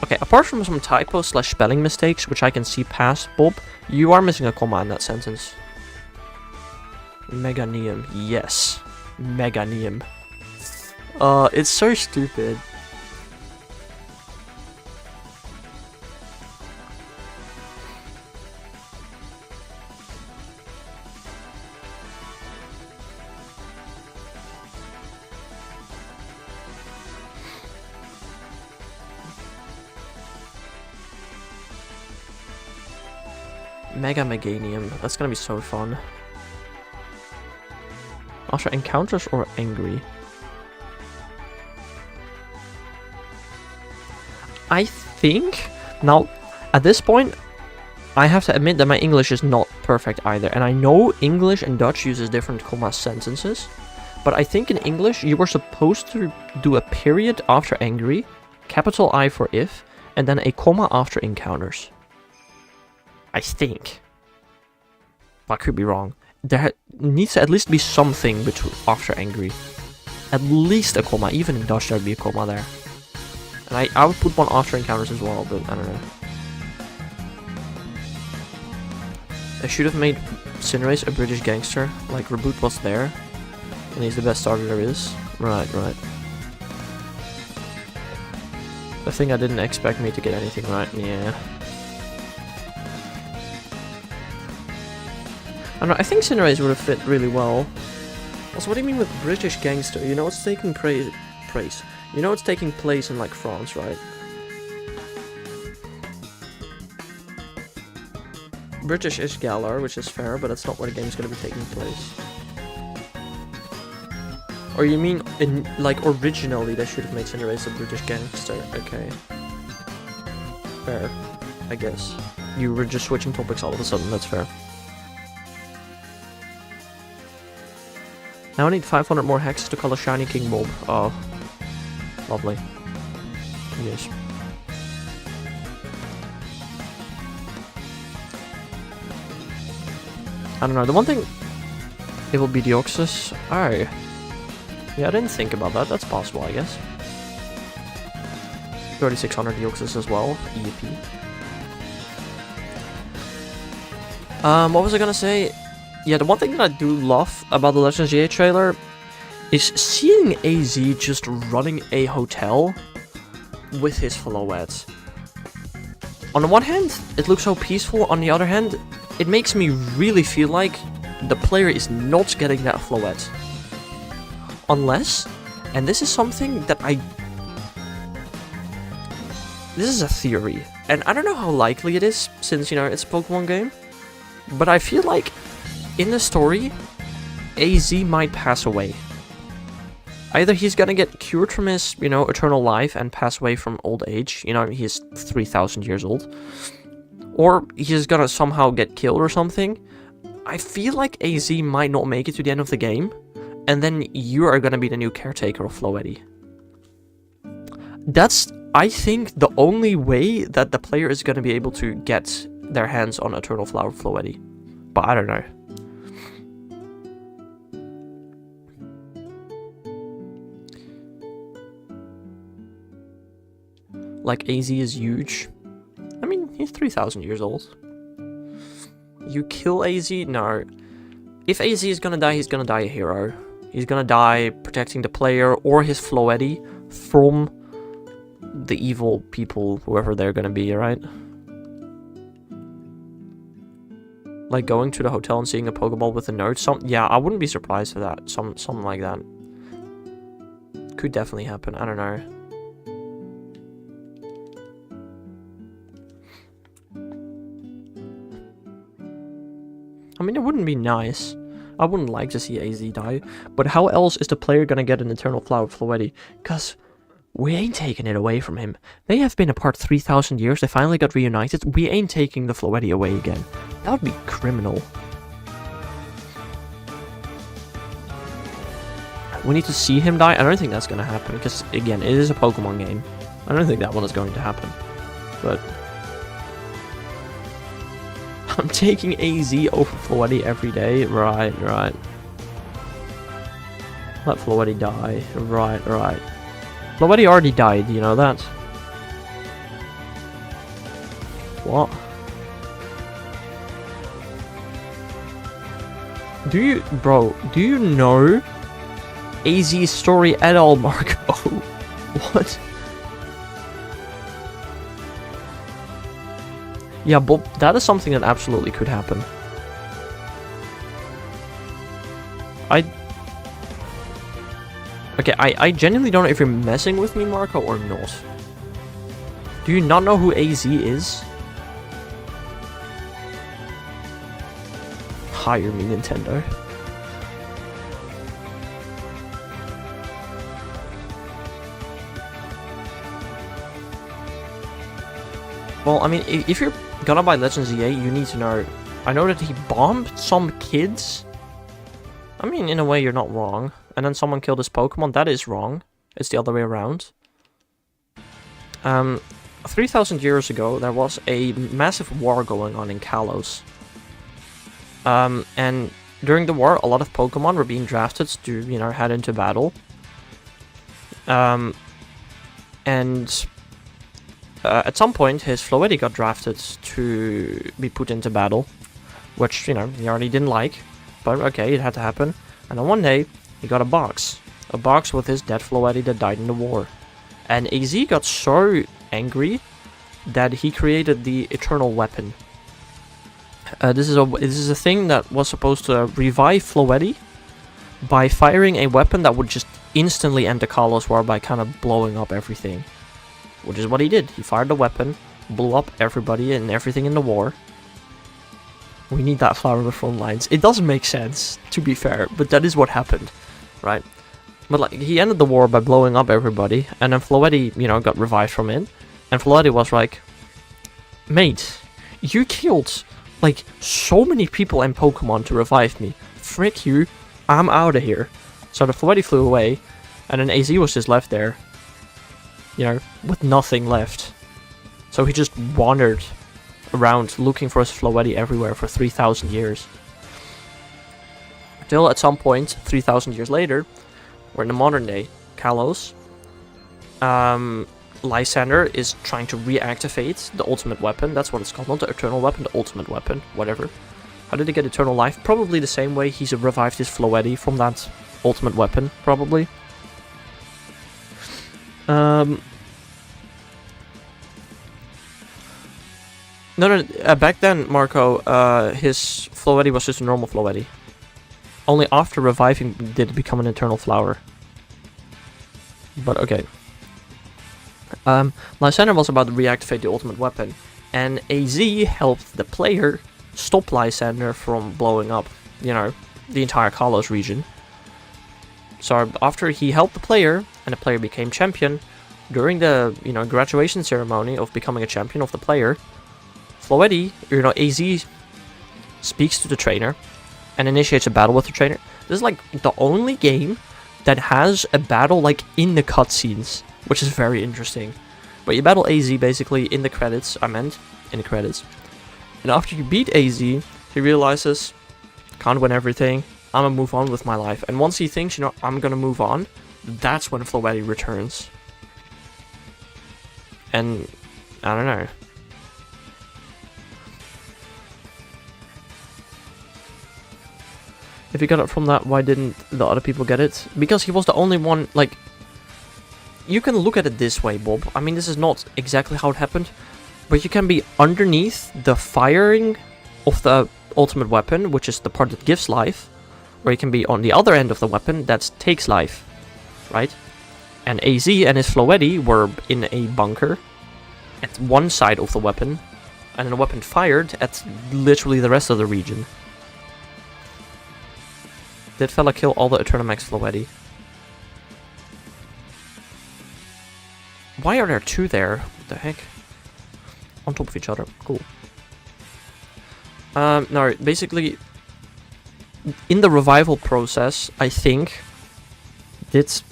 [SPEAKER 1] Okay, apart from some typos / spelling mistakes, which I can see past, Bob, you are missing a comma in that sentence. Meganium, yes. Meganium. It's so stupid. Mega Meganium, that's gonna be so fun. After encounters or angry? I think, now, at this point, I have to admit that my English is not perfect either. And I know English and Dutch uses different comma sentences. But I think in English, you were supposed to do a period after angry, capital I for if, and then a comma after encounters. I think. I could be wrong. There needs to at least be something between after angry. At least a comma. Even in Dutch there'd be a comma there. And I would put one after encounters as well, but I don't know. I should have made Cinerace a British gangster. Like, Reboot was there. And he's the best starter there is. Right. I think I didn't expect me to get anything right. Yeah. I don't know, I think Cinerace would have fit really well. Also, what do you mean with British gangster? You know it's taking place. You know it's taking place in, like, France, right? British is Galar, which is fair, but that's not where the game's gonna be taking place. Or you mean, like, originally they should have made Cinerace a British gangster? Okay. Fair, I guess. You were just switching topics all of a sudden, that's fair. Now I need 500 more hexes to call a shiny King Bob. Oh. Lovely. Yes. I don't know, the one thing... It will be Deoxys. Oh. Yeah, I didn't think about that. That's possible, I guess. 3600 Deoxys as well. EAP. What was I gonna say? Yeah, the one thing that I do love about the Legends GA trailer is seeing AZ just running a hotel with his Floettes. On the one hand, it looks so peaceful. On the other hand, it makes me really feel like the player is not getting that Floette. Unless, and this is something that this is a theory, and I don't know how likely it is, since, you know, it's a Pokemon game, but I feel like, in the story, AZ might pass away. Either he's gonna get cured from his, you know, eternal life and pass away from old age, you know, he's 3,000 years old, or he's gonna somehow get killed or something. I feel like AZ might not make it to the end of the game, and then you are gonna be the new caretaker of Floette. That's, I think, the only way that the player is gonna be able to get their hands on Eternal Flower Floette. But I don't know. Like, AZ is huge. I mean, he's 3,000 years old. You kill AZ? No. If AZ is gonna die, he's gonna die a hero. He's gonna die protecting the player or his Floette from the evil people, whoever they're gonna be, right? Like going to the hotel and seeing a Pokeball with a note. Yeah, I wouldn't be surprised for that. Something like that. Could definitely happen. I don't know. I mean, it wouldn't be nice. I wouldn't like to see AZ die. But how else is the player gonna get an Eternal Flower Floette? Because we ain't taking it away from him. They have been apart 3,000 years. They finally got reunited. We ain't taking the Floette away again. That would be criminal. We need to see him die. I don't think that's gonna happen. Because, again, it is a Pokemon game. I don't think that one is going to happen. But I'm taking AZ over Floette every day. Right. Let Floette die. Right. Floette already died, you know that? What? Do you know AZ's story at all, Marco? What? Yeah, but that is something that absolutely could happen. Okay, I genuinely don't know if you're messing with me, Marco, or not. Do you not know who AZ is? Hire me, Nintendo. Well, I mean, if you're gonna buy Legends EA, you need to know. I know that he bombed some kids. I mean, in a way, you're not wrong. And then someone killed his Pokemon. That is wrong. It's the other way around. 3,000 years ago, there was a massive war going on in Kalos. And during the war, a lot of Pokemon were being drafted to, you know, head into battle. And at some point, his Floetti got drafted to be put into battle, which, you know, he already didn't like, but okay, it had to happen. And then one day, he got a box with his dead Floetti that died in the war. And AZ got so angry that he created the Eternal Weapon. This is a thing that was supposed to revive Floetti by firing a weapon that would just instantly end the Kalos War by kind of blowing up everything. Which is what he did. He fired the weapon, blew up everybody and everything in the war. We need that flower on the front lines. It doesn't make sense, to be fair, but that is what happened, right? But like, he ended the war by blowing up everybody, and then Floetti, you know, got revived from it. And Floetti was like, mate, you killed, like, so many people and Pokemon to revive me. Frick you, I'm out of here. So the Floetti flew away, and then AZ was just left there, you know, with nothing left. So he just wandered around looking for his Floetti everywhere for 3,000 years. Till at some point, 3,000 years later, we're in the modern day, Kalos, Lysander is trying to reactivate the ultimate weapon. That's what it's called, not the eternal weapon, the ultimate weapon, whatever. How did he get eternal life? Probably the same way he's revived his Floetti from that ultimate weapon, probably. No, back then, Marco, his Floetti was just a normal Floetti. Only after reviving did it become an eternal flower. But okay. Lysander was about to reactivate the ultimate weapon, and AZ helped the player stop Lysander from blowing up, you know, the entire Kalos region. So after he helped the player, and the player became champion, during the, you know, graduation ceremony of becoming a champion of the player, Floetti, you know, AZ speaks to the trainer and initiates a battle with the trainer. This is like the only game that has a battle like in the cutscenes, which is very interesting. But you battle AZ basically in the credits, in the credits. And after you beat AZ, he realizes, can't win everything, I'm gonna move on with my life. And once he thinks, you know, I'm gonna move on, that's when Floetti returns. And, I don't know. If he got it from that, why didn't the other people get it? Because he was the only one, like... You can look at it this way, Bob. I mean, this is not exactly how it happened, but you can be underneath the firing of the ultimate weapon, which is the part that gives life, or you can be on the other end of the weapon that takes life, right? And AZ and his Floetti were in a bunker at one side of the weapon, and the weapon fired at literally the rest of the region. Did fella kill all the Eternamax Floetti? Why are there two there? What the heck? On top of each other. Cool. No, basically, in the revival process, I think it's...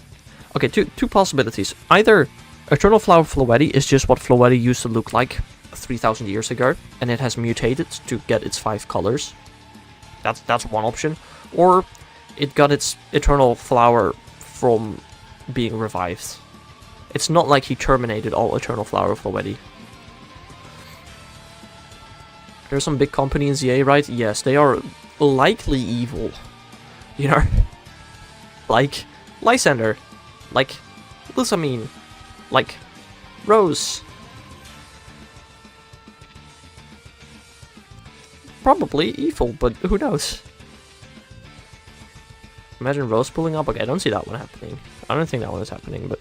[SPEAKER 1] Okay, two possibilities. Either Eternal Flower Floetti is just what Floetti used to look like 3,000 years ago, and it has mutated to get its 5 colors. That's one option. Or it got its Eternal Flower from being revived. It's not like he terminated all Eternal Flower Floetti. There's some big company in ZA, right? Yes, they are likely evil. You know? Like Lysander. Like Lusamine. Like Rose. Probably evil, but who knows? Imagine Rose pulling up. Okay, I don't see that one happening. I don't think that one is happening, but...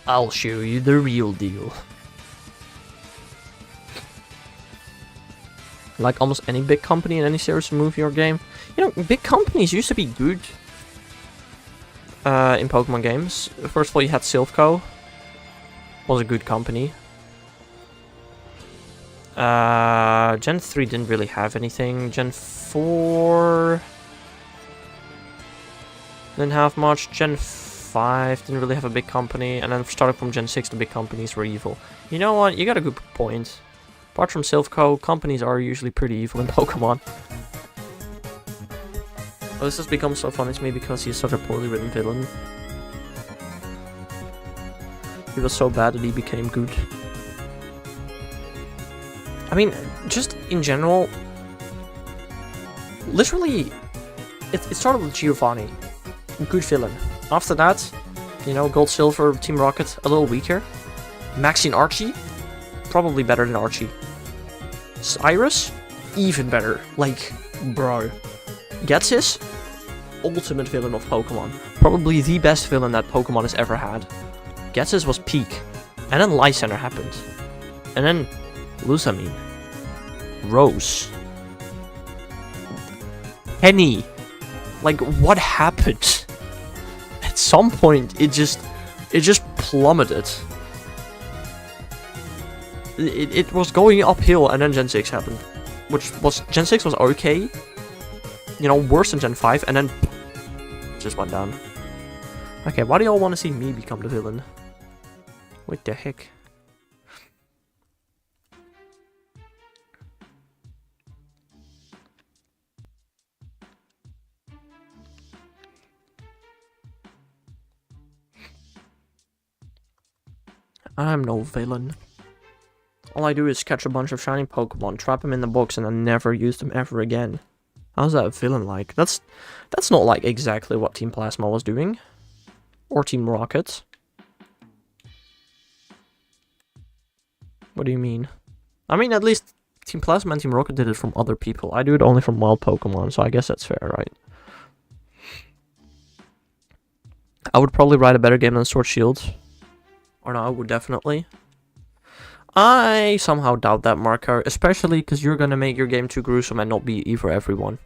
[SPEAKER 1] I'll show you the real deal. Like almost any big company in any serious movie or game. You know, big companies used to be good in Pokemon games. First of all, you had Silphco. Was a good company. Gen 3 didn't really have anything. Gen 4... didn't have much. Gen 5 didn't really have a big company. And then starting from Gen 6, the big companies were evil. You know what? You got a good point. Apart from Silphco, companies are usually pretty evil in Pokemon. Oh, this has become so funny to me because he's such a poorly written villain. He was so bad that he became good. I mean, just in general, literally, it started with Giovanni. Good villain. After that, you know, Gold, Silver, Team Rocket, a little weaker. Maxine Archie, probably better than Archie. Cyrus, even better. Like, bro. Deoxys, ultimate villain of Pokemon. Probably the best villain that Pokemon has ever had. Deoxys was peak. And then Lysander happened. And then Lusamine. Rose. Penny. Like, what happened? At some point, it just plummeted. It was going uphill, and then Gen 6 happened. Gen 6 was okay. You know, worse than Gen 5, and then just went down. Okay, why do y'all want to see me become the villain? What the heck? I'm no villain. All I do is catch a bunch of shiny Pokemon, trap them in the box, and then never use them ever again. How's that villain like? That's not like exactly what Team Plasma was doing. Or Team Rocket. What do you mean? I mean, at least Team Plasma and Team Rocket did it from other people. I do it only from wild Pokemon, so I guess that's fair, right? I would probably write a better game than Sword Shield. Or no, I would definitely. I somehow doubt that, Marco, especially because you're gonna make your game too gruesome and not be E for everyone.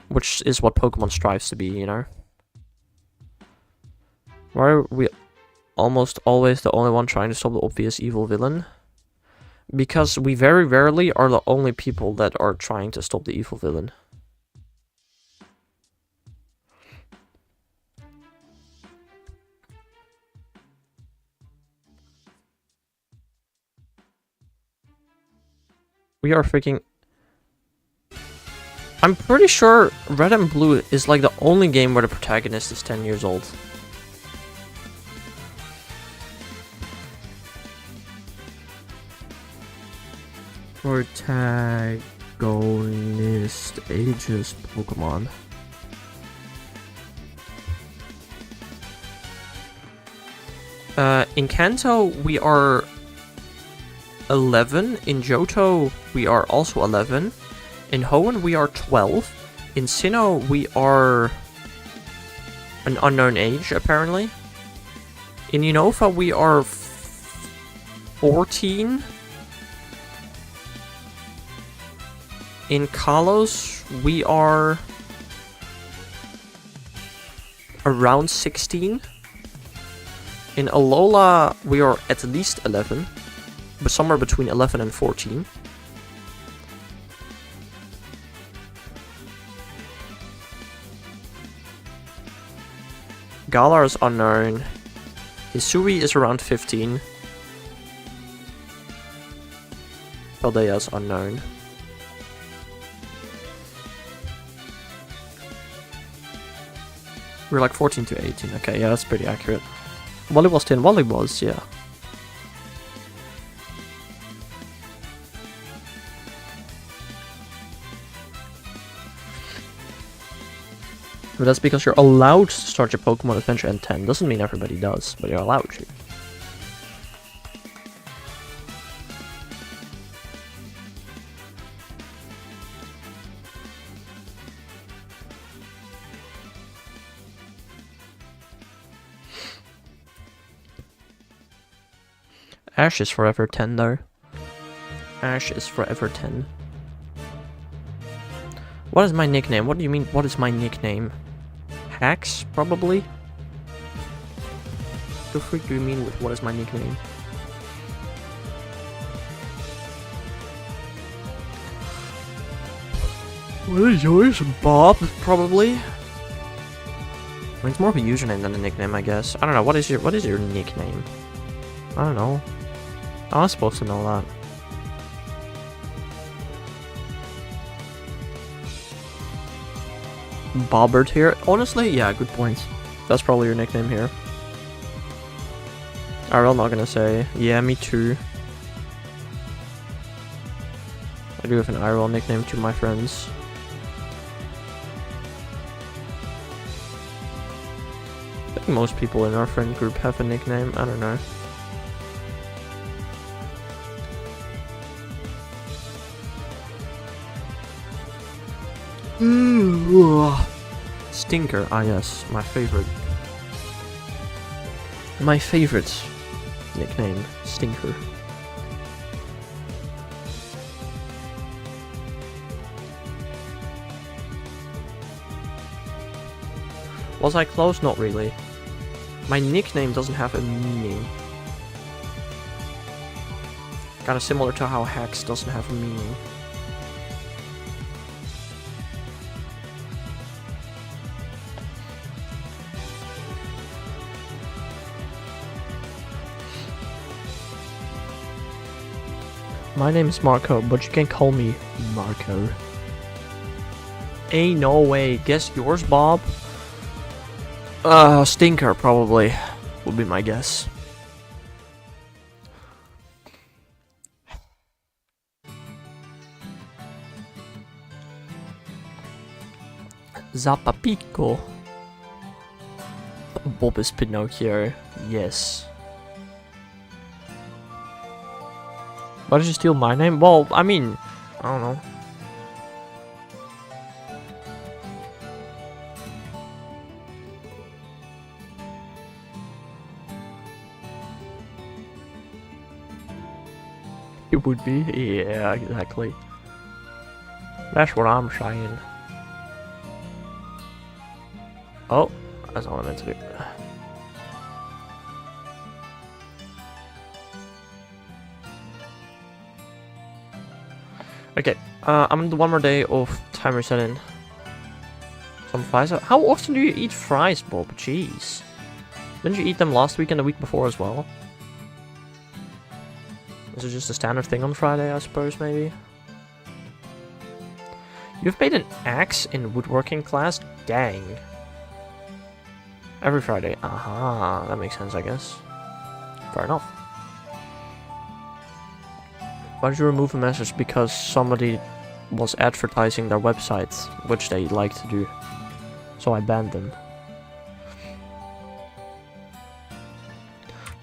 [SPEAKER 1] Which is what Pokemon strives to be, you know? Why are we almost always the only one trying to stop the obvious evil villain? Because we very rarely are the only people that are trying to stop the evil villain. We are freaking... I'm pretty sure Red and Blue is like the only game where the protagonist is 10 years old. Protagonist ages Pokemon. In Kanto, we are 11. In Johto, we are also 11. In Hoenn, we are 12. In Sinnoh, we are an unknown age, apparently. In Unova, we are 14. In Kalos, we are around 16. In Alola, we are at least 11. But somewhere between 11 and 14. Galar is unknown. Hisui is around 15. Paldea is unknown. We're like 14 to 18. Okay, yeah, that's pretty accurate. Wally was 10. Wally was, yeah. But that's because you're allowed to start your Pokemon adventure at 10. Doesn't mean everybody does, but you're allowed to. Ash is forever 10 though. Ash is forever 10. What is my nickname? What do you mean, what is my nickname? Hacks, probably? The freak do you mean with what is my nickname? What is yours? Bob, probably? I mean, it's more of a username than a nickname, I guess. I don't know, what is your nickname? I don't know. I'm not supposed to know that. Bobbert here. Honestly, yeah, good point. That's probably your nickname here. I'm not gonna say. Yeah, me too. I do have an IRL nickname to my friends. I think most people in our friend group have a nickname. I don't know. Stinker. Ah, yes, my favorite. My favorite nickname, Stinker. Was I close? Not really. My nickname doesn't have a meaning. Kinda similar to how Hex doesn't have a meaning. My name is Marco, but you can call me Marco. Ain't no way. Guess yours, Bob? Stinker, probably, would be my guess. Zapapico. Bob is Pinocchio. Yes. Why did you steal my name? Well, I mean, I don't know. It would be? Yeah, exactly. That's what I'm saying. Oh, that's all I meant to do. Okay, I'm on the one more day of timer setting. Some fries. How often do you eat fries, Bob? Jeez. Didn't you eat them last week and the week before as well? Is it just a standard thing on Friday, I suppose, maybe? You've made an axe in woodworking class? Dang. Every Friday. Aha, that makes sense, I guess. Fair enough. Why did you remove a message? Because somebody was advertising their website, which they like to do. So I banned them.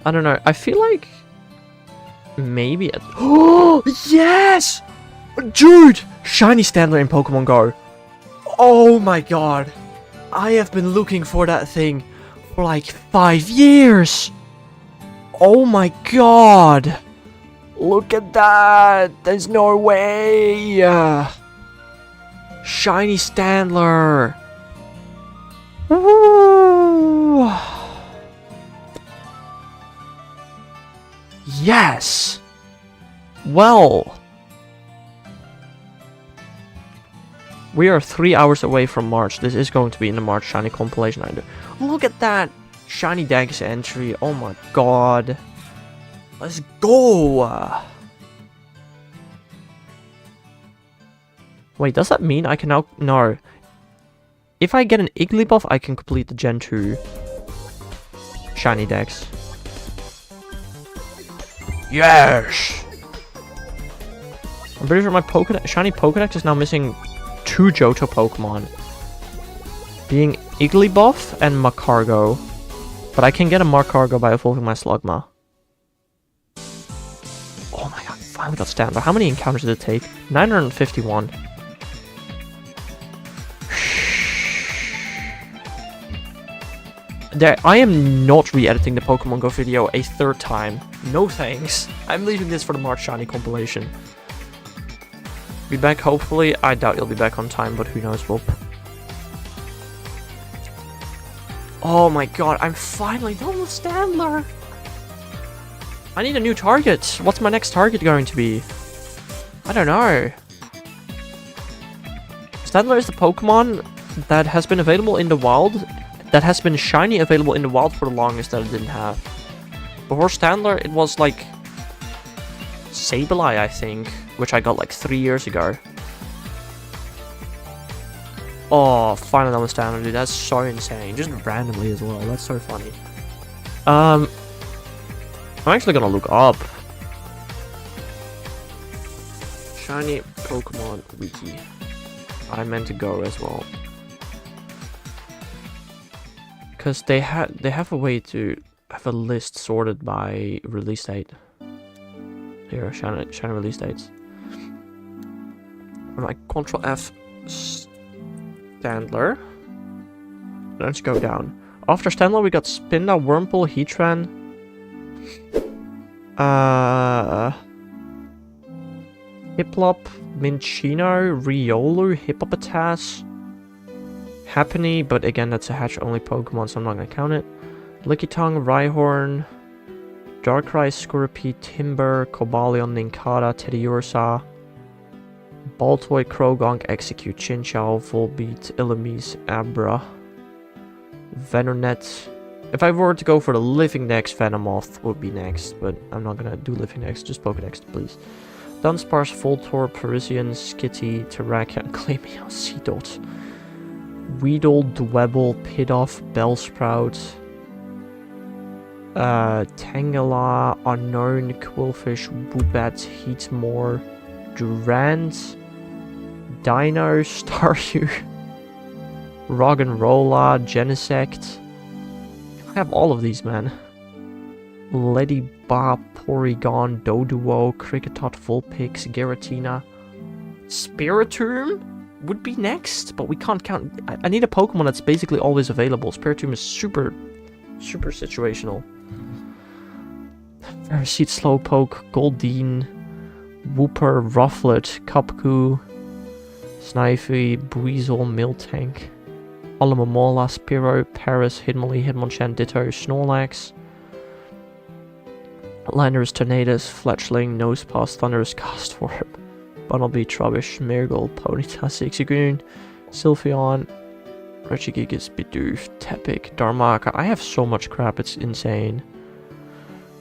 [SPEAKER 1] I don't know, I feel like... Maybe... Oh, yes! Dude! Shiny Standler in Pokemon Go. Oh my god. I have been looking for that thing for like 5 years. Oh my god. Look at that. There's no way. Shiny Standler. Woo. Yes. Well. We are 3 hours away from March. This is going to be in the March Shiny compilation I do. Look at that! Shiny Deoxys entry. Oh my god. Let's go! Wait, does that mean I can now... No. If I get an Igglybuff, I can complete the Gen 2 Shiny Dex. Yes! I'm pretty sure my Shiny Pokédex is now missing 2 Johto Pokemon, being Igglybuff and Macargo, but I can get a Macargo by evolving my Slugma. Oh my god, finally got Standard. How many encounters did it take? 951. I am not re-editing the Pokemon Go video a 3rd time. No thanks. I'm leaving this for the March Shiny compilation. Be back hopefully. I doubt you'll be back on time, but who knows, Bob. Oh my god, I'm finally done with Standler. I need a new target. What's my next target going to be? I don't know. Standler is the Pokemon that has been available in the wild, that has been shiny available in the wild for the longest that it didn't have. Before Standler, it was like Sableye, I think, which I got like 3 years ago. Oh, finally I'm a standard, dude. That's so insane. Just randomly as well. That's so funny. I'm actually gonna look up shiny Pokemon Wiki. I meant to go as well. Because they have a way to have a list sorted by release date. Here, shiny release dates. I'm like Control F Standler. Let's go down. After Standler, we got Spinda, Wurmple, Heatran. Hiplop, Minccino, Riolu, Hippopotas, Happiny, but again, that's a hatch-only Pokemon, so I'm not gonna count it. Lickitung, Rhyhorn, Darkrai, Scorpy, Timber, Cobalion, Nincada, Teddiursa, Baltoy, Croagunk, Execute, Chinchou, Volbeat, Illumise, Abra, Venonat. If I were to go for the Living Dex, Venomoth would be next, but I'm not gonna do Living Dex, just Pokedex, please. Dunsparce, Voltorb, Parisian, Skitty, Terrakia, Glameow, Seedot, Weedle, Dwebble, Pidove, Bellsprout, Tangela, Unknown, Quillfish, Woobat, Heatmore, Durant, Dino, Staryu, Roggenrola, Genesect. I have all of these, man. Ladybug, Porygon, Doduo, Kricketot, Vulpix, Giratina. Spiritomb would be next, but we can't count. I need a Pokemon that's basically always available. Spiritomb is super situational. Ferroseed, Slowpoke, Goldeen, Wooper, Rufflet, Cupcoo, Snivy, Buizel, Miltank, Alomomola, Spearow, Paris, Hitmonlee, Hitmonchan, Ditto, Snorlax, Landorus, Tornadus, Fletchling, Nosepass, Thunderous, Castform, Bunnelby, Trubbish, Marigold, Ponyta, Zigzagoon, Sylveon, Regigigas, Bidoof, Tepig, Darmaka. I have so much crap, it's insane.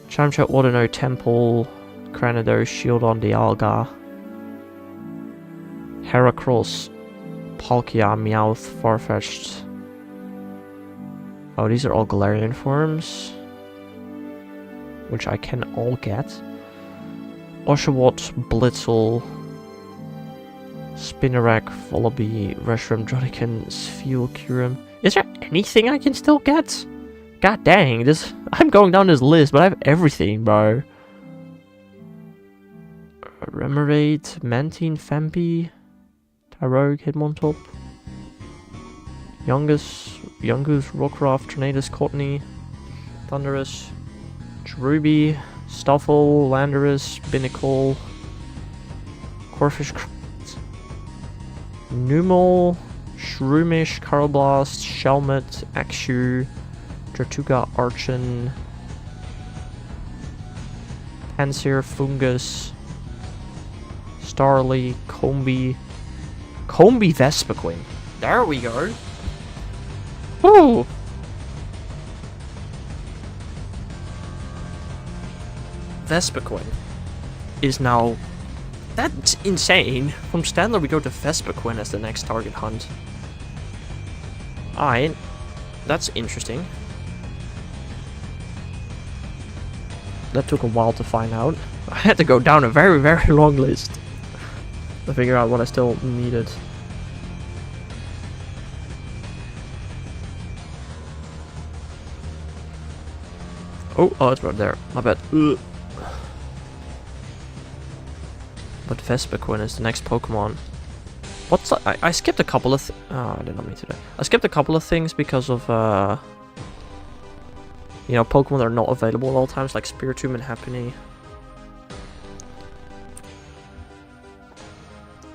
[SPEAKER 1] Chamcho, Ordino, Temple, Cranidos, Shieldon, Dialga, Heracross, Palkia, Meowth, Farfetch'd. Oh, these are all Galarian forms, which I can all get. Oshawott, Blitzel, Spinarak, Volibee, Reshiram, Drodican, Spheal, Is there anything I can still get? God dang, I'm going down this list, but I have everything, bro. Remoraid, Mantine, Fampi, Tyrogue, Hitmontop, Yungoos, Rockruff, Tornadus, Courtney, Thunderous, Cherubi, Stuffle, Landorus, Binnacle, Corphish, Numel, Shroomish, Karlblast, Shelmet, Axew, Tortuga, Archon, Pansear, Fungus, Starly, Combee, Vespiquen. There we go. Woo! Vespiquen is now... That's insane. From Standler we go to Vespiquen as the next target hunt. Alright. That's interesting. That took a while to find out. I had to go down a very, very long list to figure out what I still needed. Oh, it's right there. My bad. Ugh. But Vespiquen is the next Pokemon. What's I skipped a couple of oh, I did not mean to do that. I skipped a couple of things because of you know, Pokemon that are not available at all times, like Spiritomb and Happiny.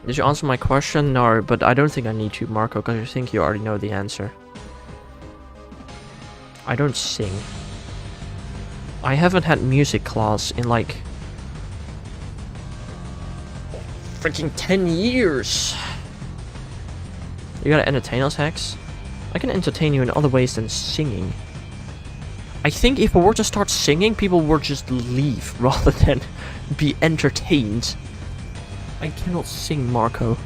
[SPEAKER 1] Did you answer my question? No, but I don't think I need to, Marco, because I think you already know the answer. I don't sing. I haven't had music class in like freaking 10 years. You gotta entertain us, Hex? I can entertain you in other ways than singing. I think if we were to start singing, people would just leave rather than be entertained. I cannot sing, Marco.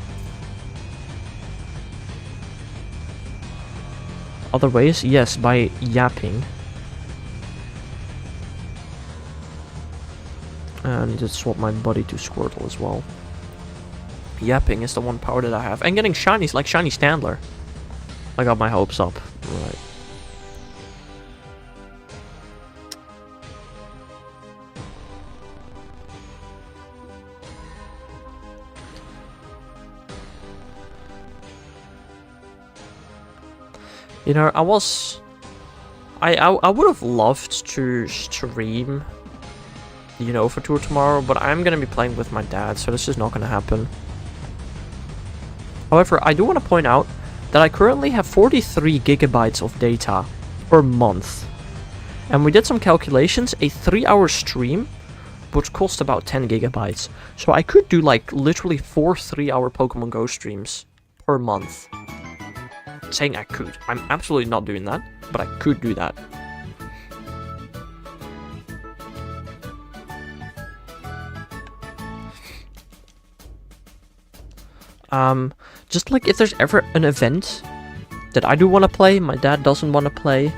[SPEAKER 1] Other ways? Yes, by yapping. And I need to swap my buddy to Squirtle as well. Yapping is the one power that I have. And getting shinies like Shiny Standler. I got my hopes up. Right. You know, I would have loved to stream the Unova tour tomorrow, but I'm gonna be playing with my dad, so this is not gonna happen. However, I do want to point out that I currently have 43 gigabytes of data per month. And we did some calculations, a 3-hour stream would cost about 10 gigabytes. So I could do like literally 4 3-hour Pokemon Go streams per month. Saying I could. I'm absolutely not doing that, but I could do that. Just like if there's ever an event that I do want to play, my dad doesn't want to play,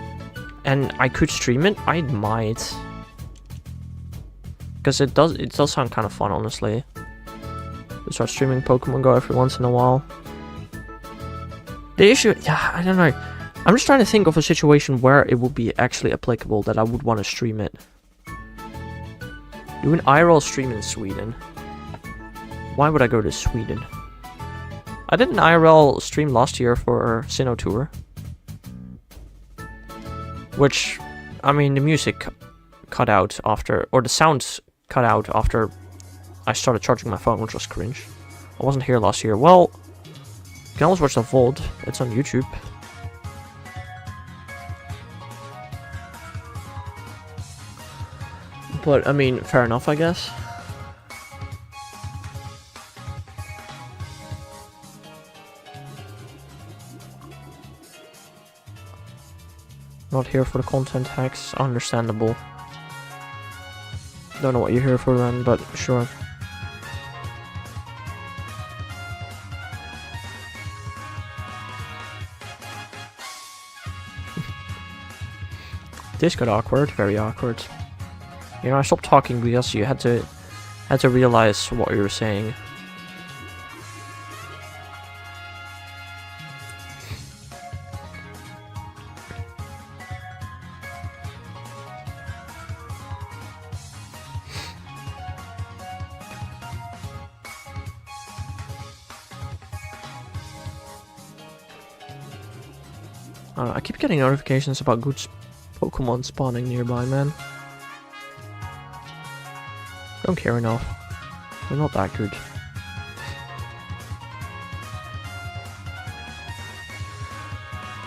[SPEAKER 1] and I could stream it, I might. Because it does sound kind of fun, honestly. To start streaming Pokemon Go every once in a while. The issue, yeah, I don't know. I'm just trying to think of a situation where it would be actually applicable that I would want to stream it. Do an IRL stream in Sweden. Why would I go to Sweden? I did an IRL stream last year for Sinnoh Tour. Which, I mean, the music cut out after, or the sounds cut out after I started charging my phone, which was cringe. I wasn't here last year. Well, you can always watch the VOD. It's on YouTube. But, I mean, fair enough, I guess. Not here for the content hacks. Understandable. Don't know what you're here for then, but sure. This got awkward, very awkward. You know, I stopped talking because you had to realize what you were saying. I keep getting notifications about good Pokemon spawning nearby, man. Don't care enough. They're not that good.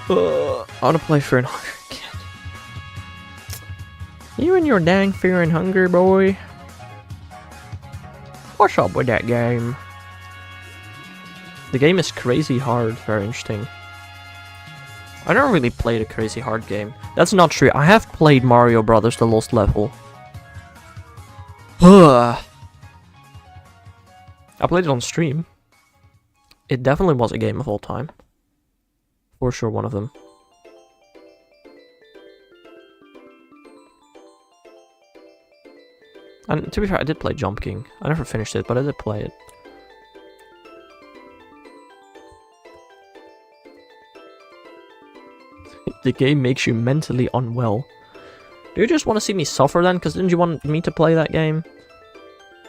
[SPEAKER 1] I want to play Fear and Hunger again. You and your dang Fear and Hunger, boy. What's up with that game? The game is crazy hard, very interesting. I don't really play the crazy hard game. That's not true. I have played Mario Brothers The Lost Level. I played it on stream. It definitely was a game of all time. For sure, one of them. And to be fair, I did play Jump King. I never finished it, but I did play it. The game makes you mentally unwell. Do you just want to see me suffer then? Because didn't you want me to play that game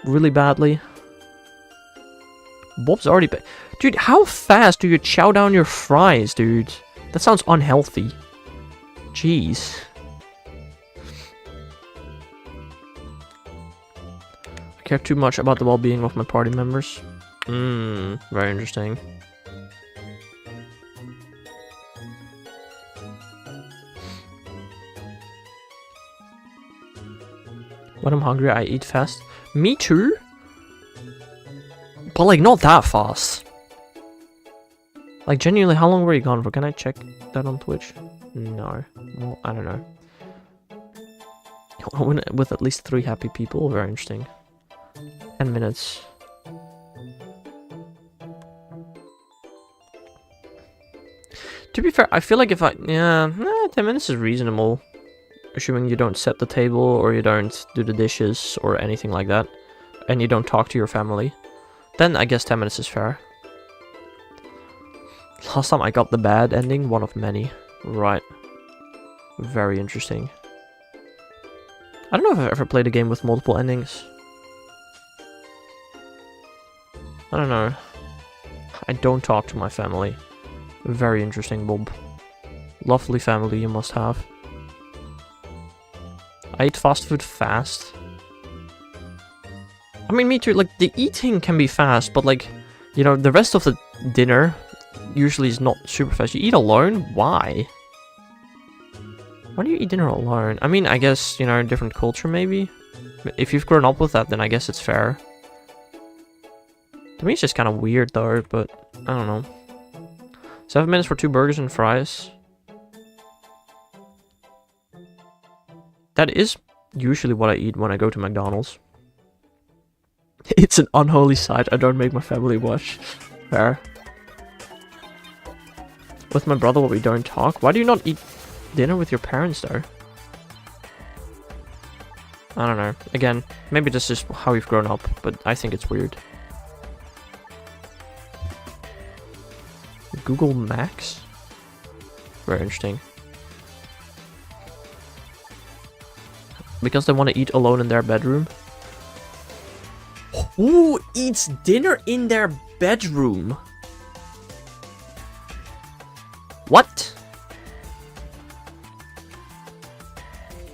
[SPEAKER 1] really badly? Bob's already... Dude, how fast do you chow down your fries, dude? That sounds unhealthy. Jeez. I care too much about the well-being of my party members. Very interesting. When I'm hungry, I eat fast. Me too? But like, not that fast. Like, genuinely, how long were you gone for? Can I check that on Twitch? No. Well, I don't know. With at least 3 happy people. Very interesting. 10 minutes. To be fair, I feel like if I... Yeah, 10 minutes is reasonable. Assuming you don't set the table, or you don't do the dishes, or anything like that. And you don't talk to your family. Then I guess 10 minutes is fair. Last time I got the bad ending, one of many. Right. Very interesting. I don't know if I've ever played a game with multiple endings. I don't know. I don't talk to my family. Very interesting, Bob. Lovely family you must have. I eat fast food fast. I mean, me too. Like, the eating can be fast, but like, you know, the rest of the dinner usually is not super fast. You eat alone? Why? Why do you eat dinner alone? I mean, I guess, you know, different culture maybe? If you've grown up with that, then I guess it's fair. To me, it's just kind of weird though, but I don't know. 7 minutes for 2 burgers and fries. That is usually what I eat when I go to McDonald's. It's an unholy sight. I don't make my family watch. Fair. With my brother, we don't talk. Why do you not eat dinner with your parents though? I don't know. Again, maybe this is how we've grown up, but I think it's weird. Google Max? Very interesting. Because they want to eat alone in their bedroom? Who eats dinner in their bedroom? What?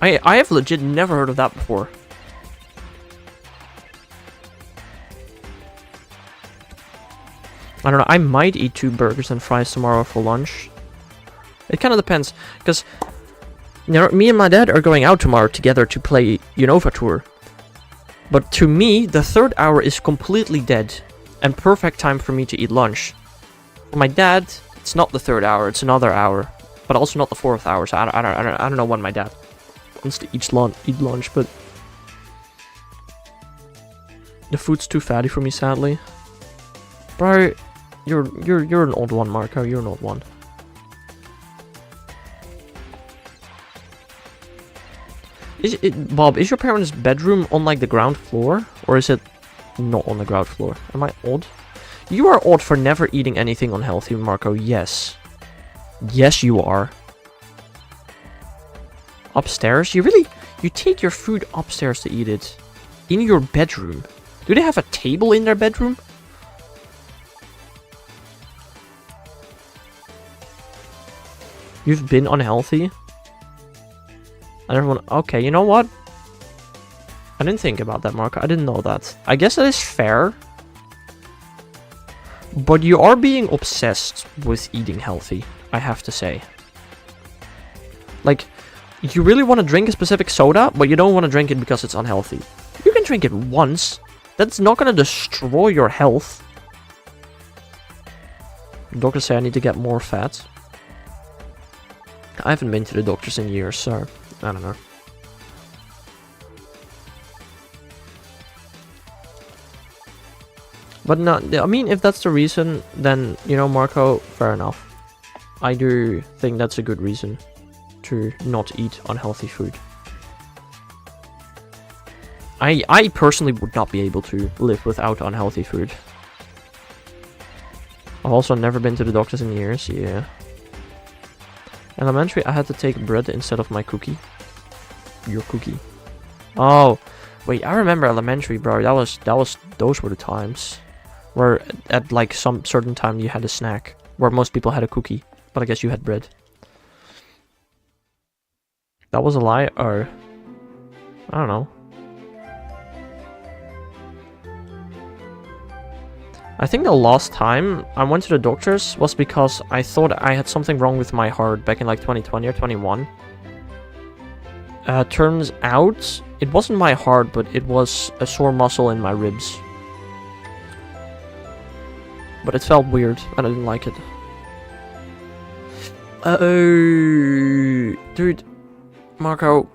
[SPEAKER 1] I have legit never heard of that before. I don't know, I might eat 2 burgers and fries tomorrow for lunch. It kind of depends, because you know, me and my dad are going out tomorrow together to play Unova tour. But to me, the 3rd hour is completely dead, and perfect time for me to eat lunch. For my dad, it's not the 3rd hour, it's another hour, but also not the 4th hour. So I don't know when my dad wants to eat lunch, but the food's too fatty for me, sadly. Bro, you're an old one, Marco. You're an old one. Bob, is your parents' bedroom on like the ground floor, or is it not on the ground floor? Am I odd? You are odd for never eating anything unhealthy, Marco. Yes. Yes, you are. Upstairs? You take your food upstairs to eat it? In your bedroom? Do they have a table in their bedroom? You've been unhealthy? And everyone... Okay, you know what? I didn't think about that, Marco. I didn't know that. I guess that is fair. But you are being obsessed with eating healthy, I have to say. Like, you really want to drink a specific soda, but you don't want to drink it because it's unhealthy. You can drink it once. That's not going to destroy your health. Doctors say I need to get more fat. I haven't been to the doctors in years, so I don't know. But no, I mean, if that's the reason, then, you know, Marco, fair enough. I do think that's a good reason to not eat unhealthy food. I personally would not be able to live without unhealthy food. I've also never been to the doctors in years, yeah. Elementary, I had to take bread instead of my cookie. Your cookie. Oh, wait, I remember elementary, bro. Those were the times. Where at like some certain time you had a snack. Where most people had a cookie. But I guess you had bread. That was a lie, or... I don't know. I think the last time I went to the doctors was because I thought I had something wrong with my heart back in like 2020 or 21. Turns out it wasn't my heart, but it was a sore muscle in my ribs. But it felt weird and I didn't like it. Oh, dude, Marco.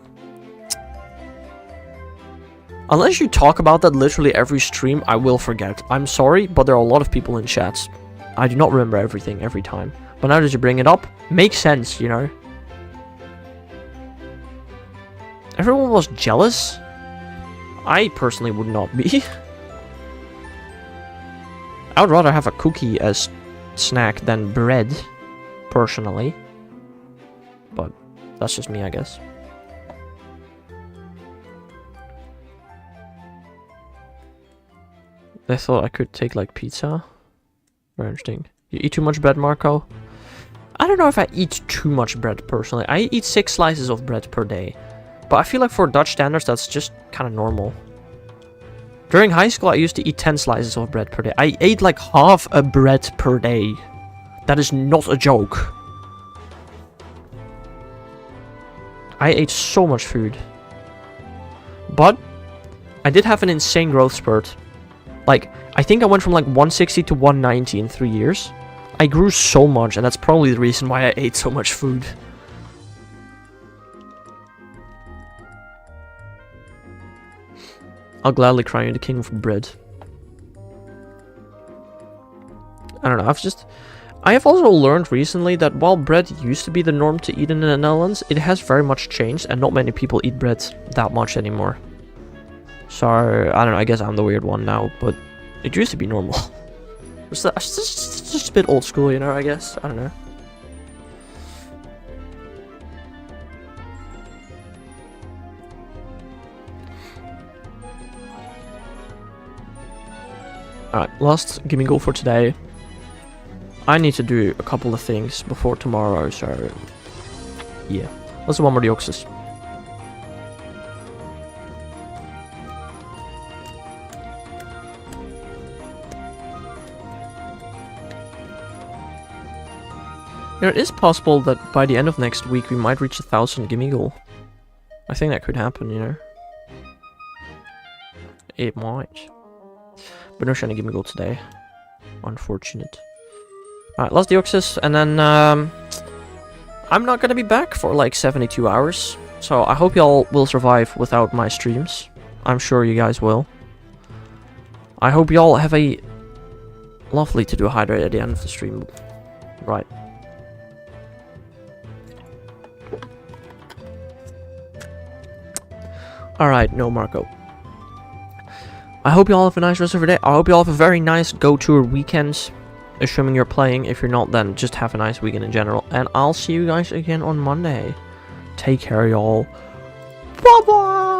[SPEAKER 1] Unless you talk about that literally every stream, I will forget. I'm sorry, but there are a lot of people in chats. I do not remember everything every time. But now that you bring it up, makes sense, you know. Everyone was jealous. I personally would not be. I would rather have a cookie as snack than bread, personally. But that's just me, I guess. They thought I could take like pizza. Very interesting. You eat too much bread, Marco? I don't know if I eat too much bread personally. I eat 6 slices of bread per day. But I feel like for Dutch standards, that's just kind of normal. During high school, I used to eat 10 slices of bread per day. I ate like half a bread per day. That is not a joke. I ate so much food. But I did have an insane growth spurt. Like, I think I went from like 160 to 190 in 3 years. I grew so much, and that's probably the reason why I ate so much food. I'll gladly crown you the king of bread. I don't know, I have also learned recently that while bread used to be the norm to eat in the Netherlands, it has very much changed, and not many people eat bread that much anymore. So, I don't know, I guess I'm the weird one now, but it used to be normal. It's just a bit old school, you know, I guess. I don't know. Alright, last gimme goal for today. I need to do a couple of things before tomorrow, so yeah. Let's do one more Deoxys. You know, it is possible that by the end of next week we might reach 1,000 gimme goal. I think that could happen, you know. It might. But no shiny gimme goal today. Unfortunate. Alright, last Deoxys, and then I'm not gonna be back for like 72 hours. So I hope y'all will survive without my streams. I'm sure you guys will. I hope y'all have a lovely to-do hydrate at the end of the stream. Right. Alright, no Marco. I hope you all have a nice rest of your day. I hope you all have a very nice go-tour weekend. Assuming you're playing. If you're not, then just have a nice weekend in general. And I'll see you guys again on Monday. Take care, y'all. Bye-bye!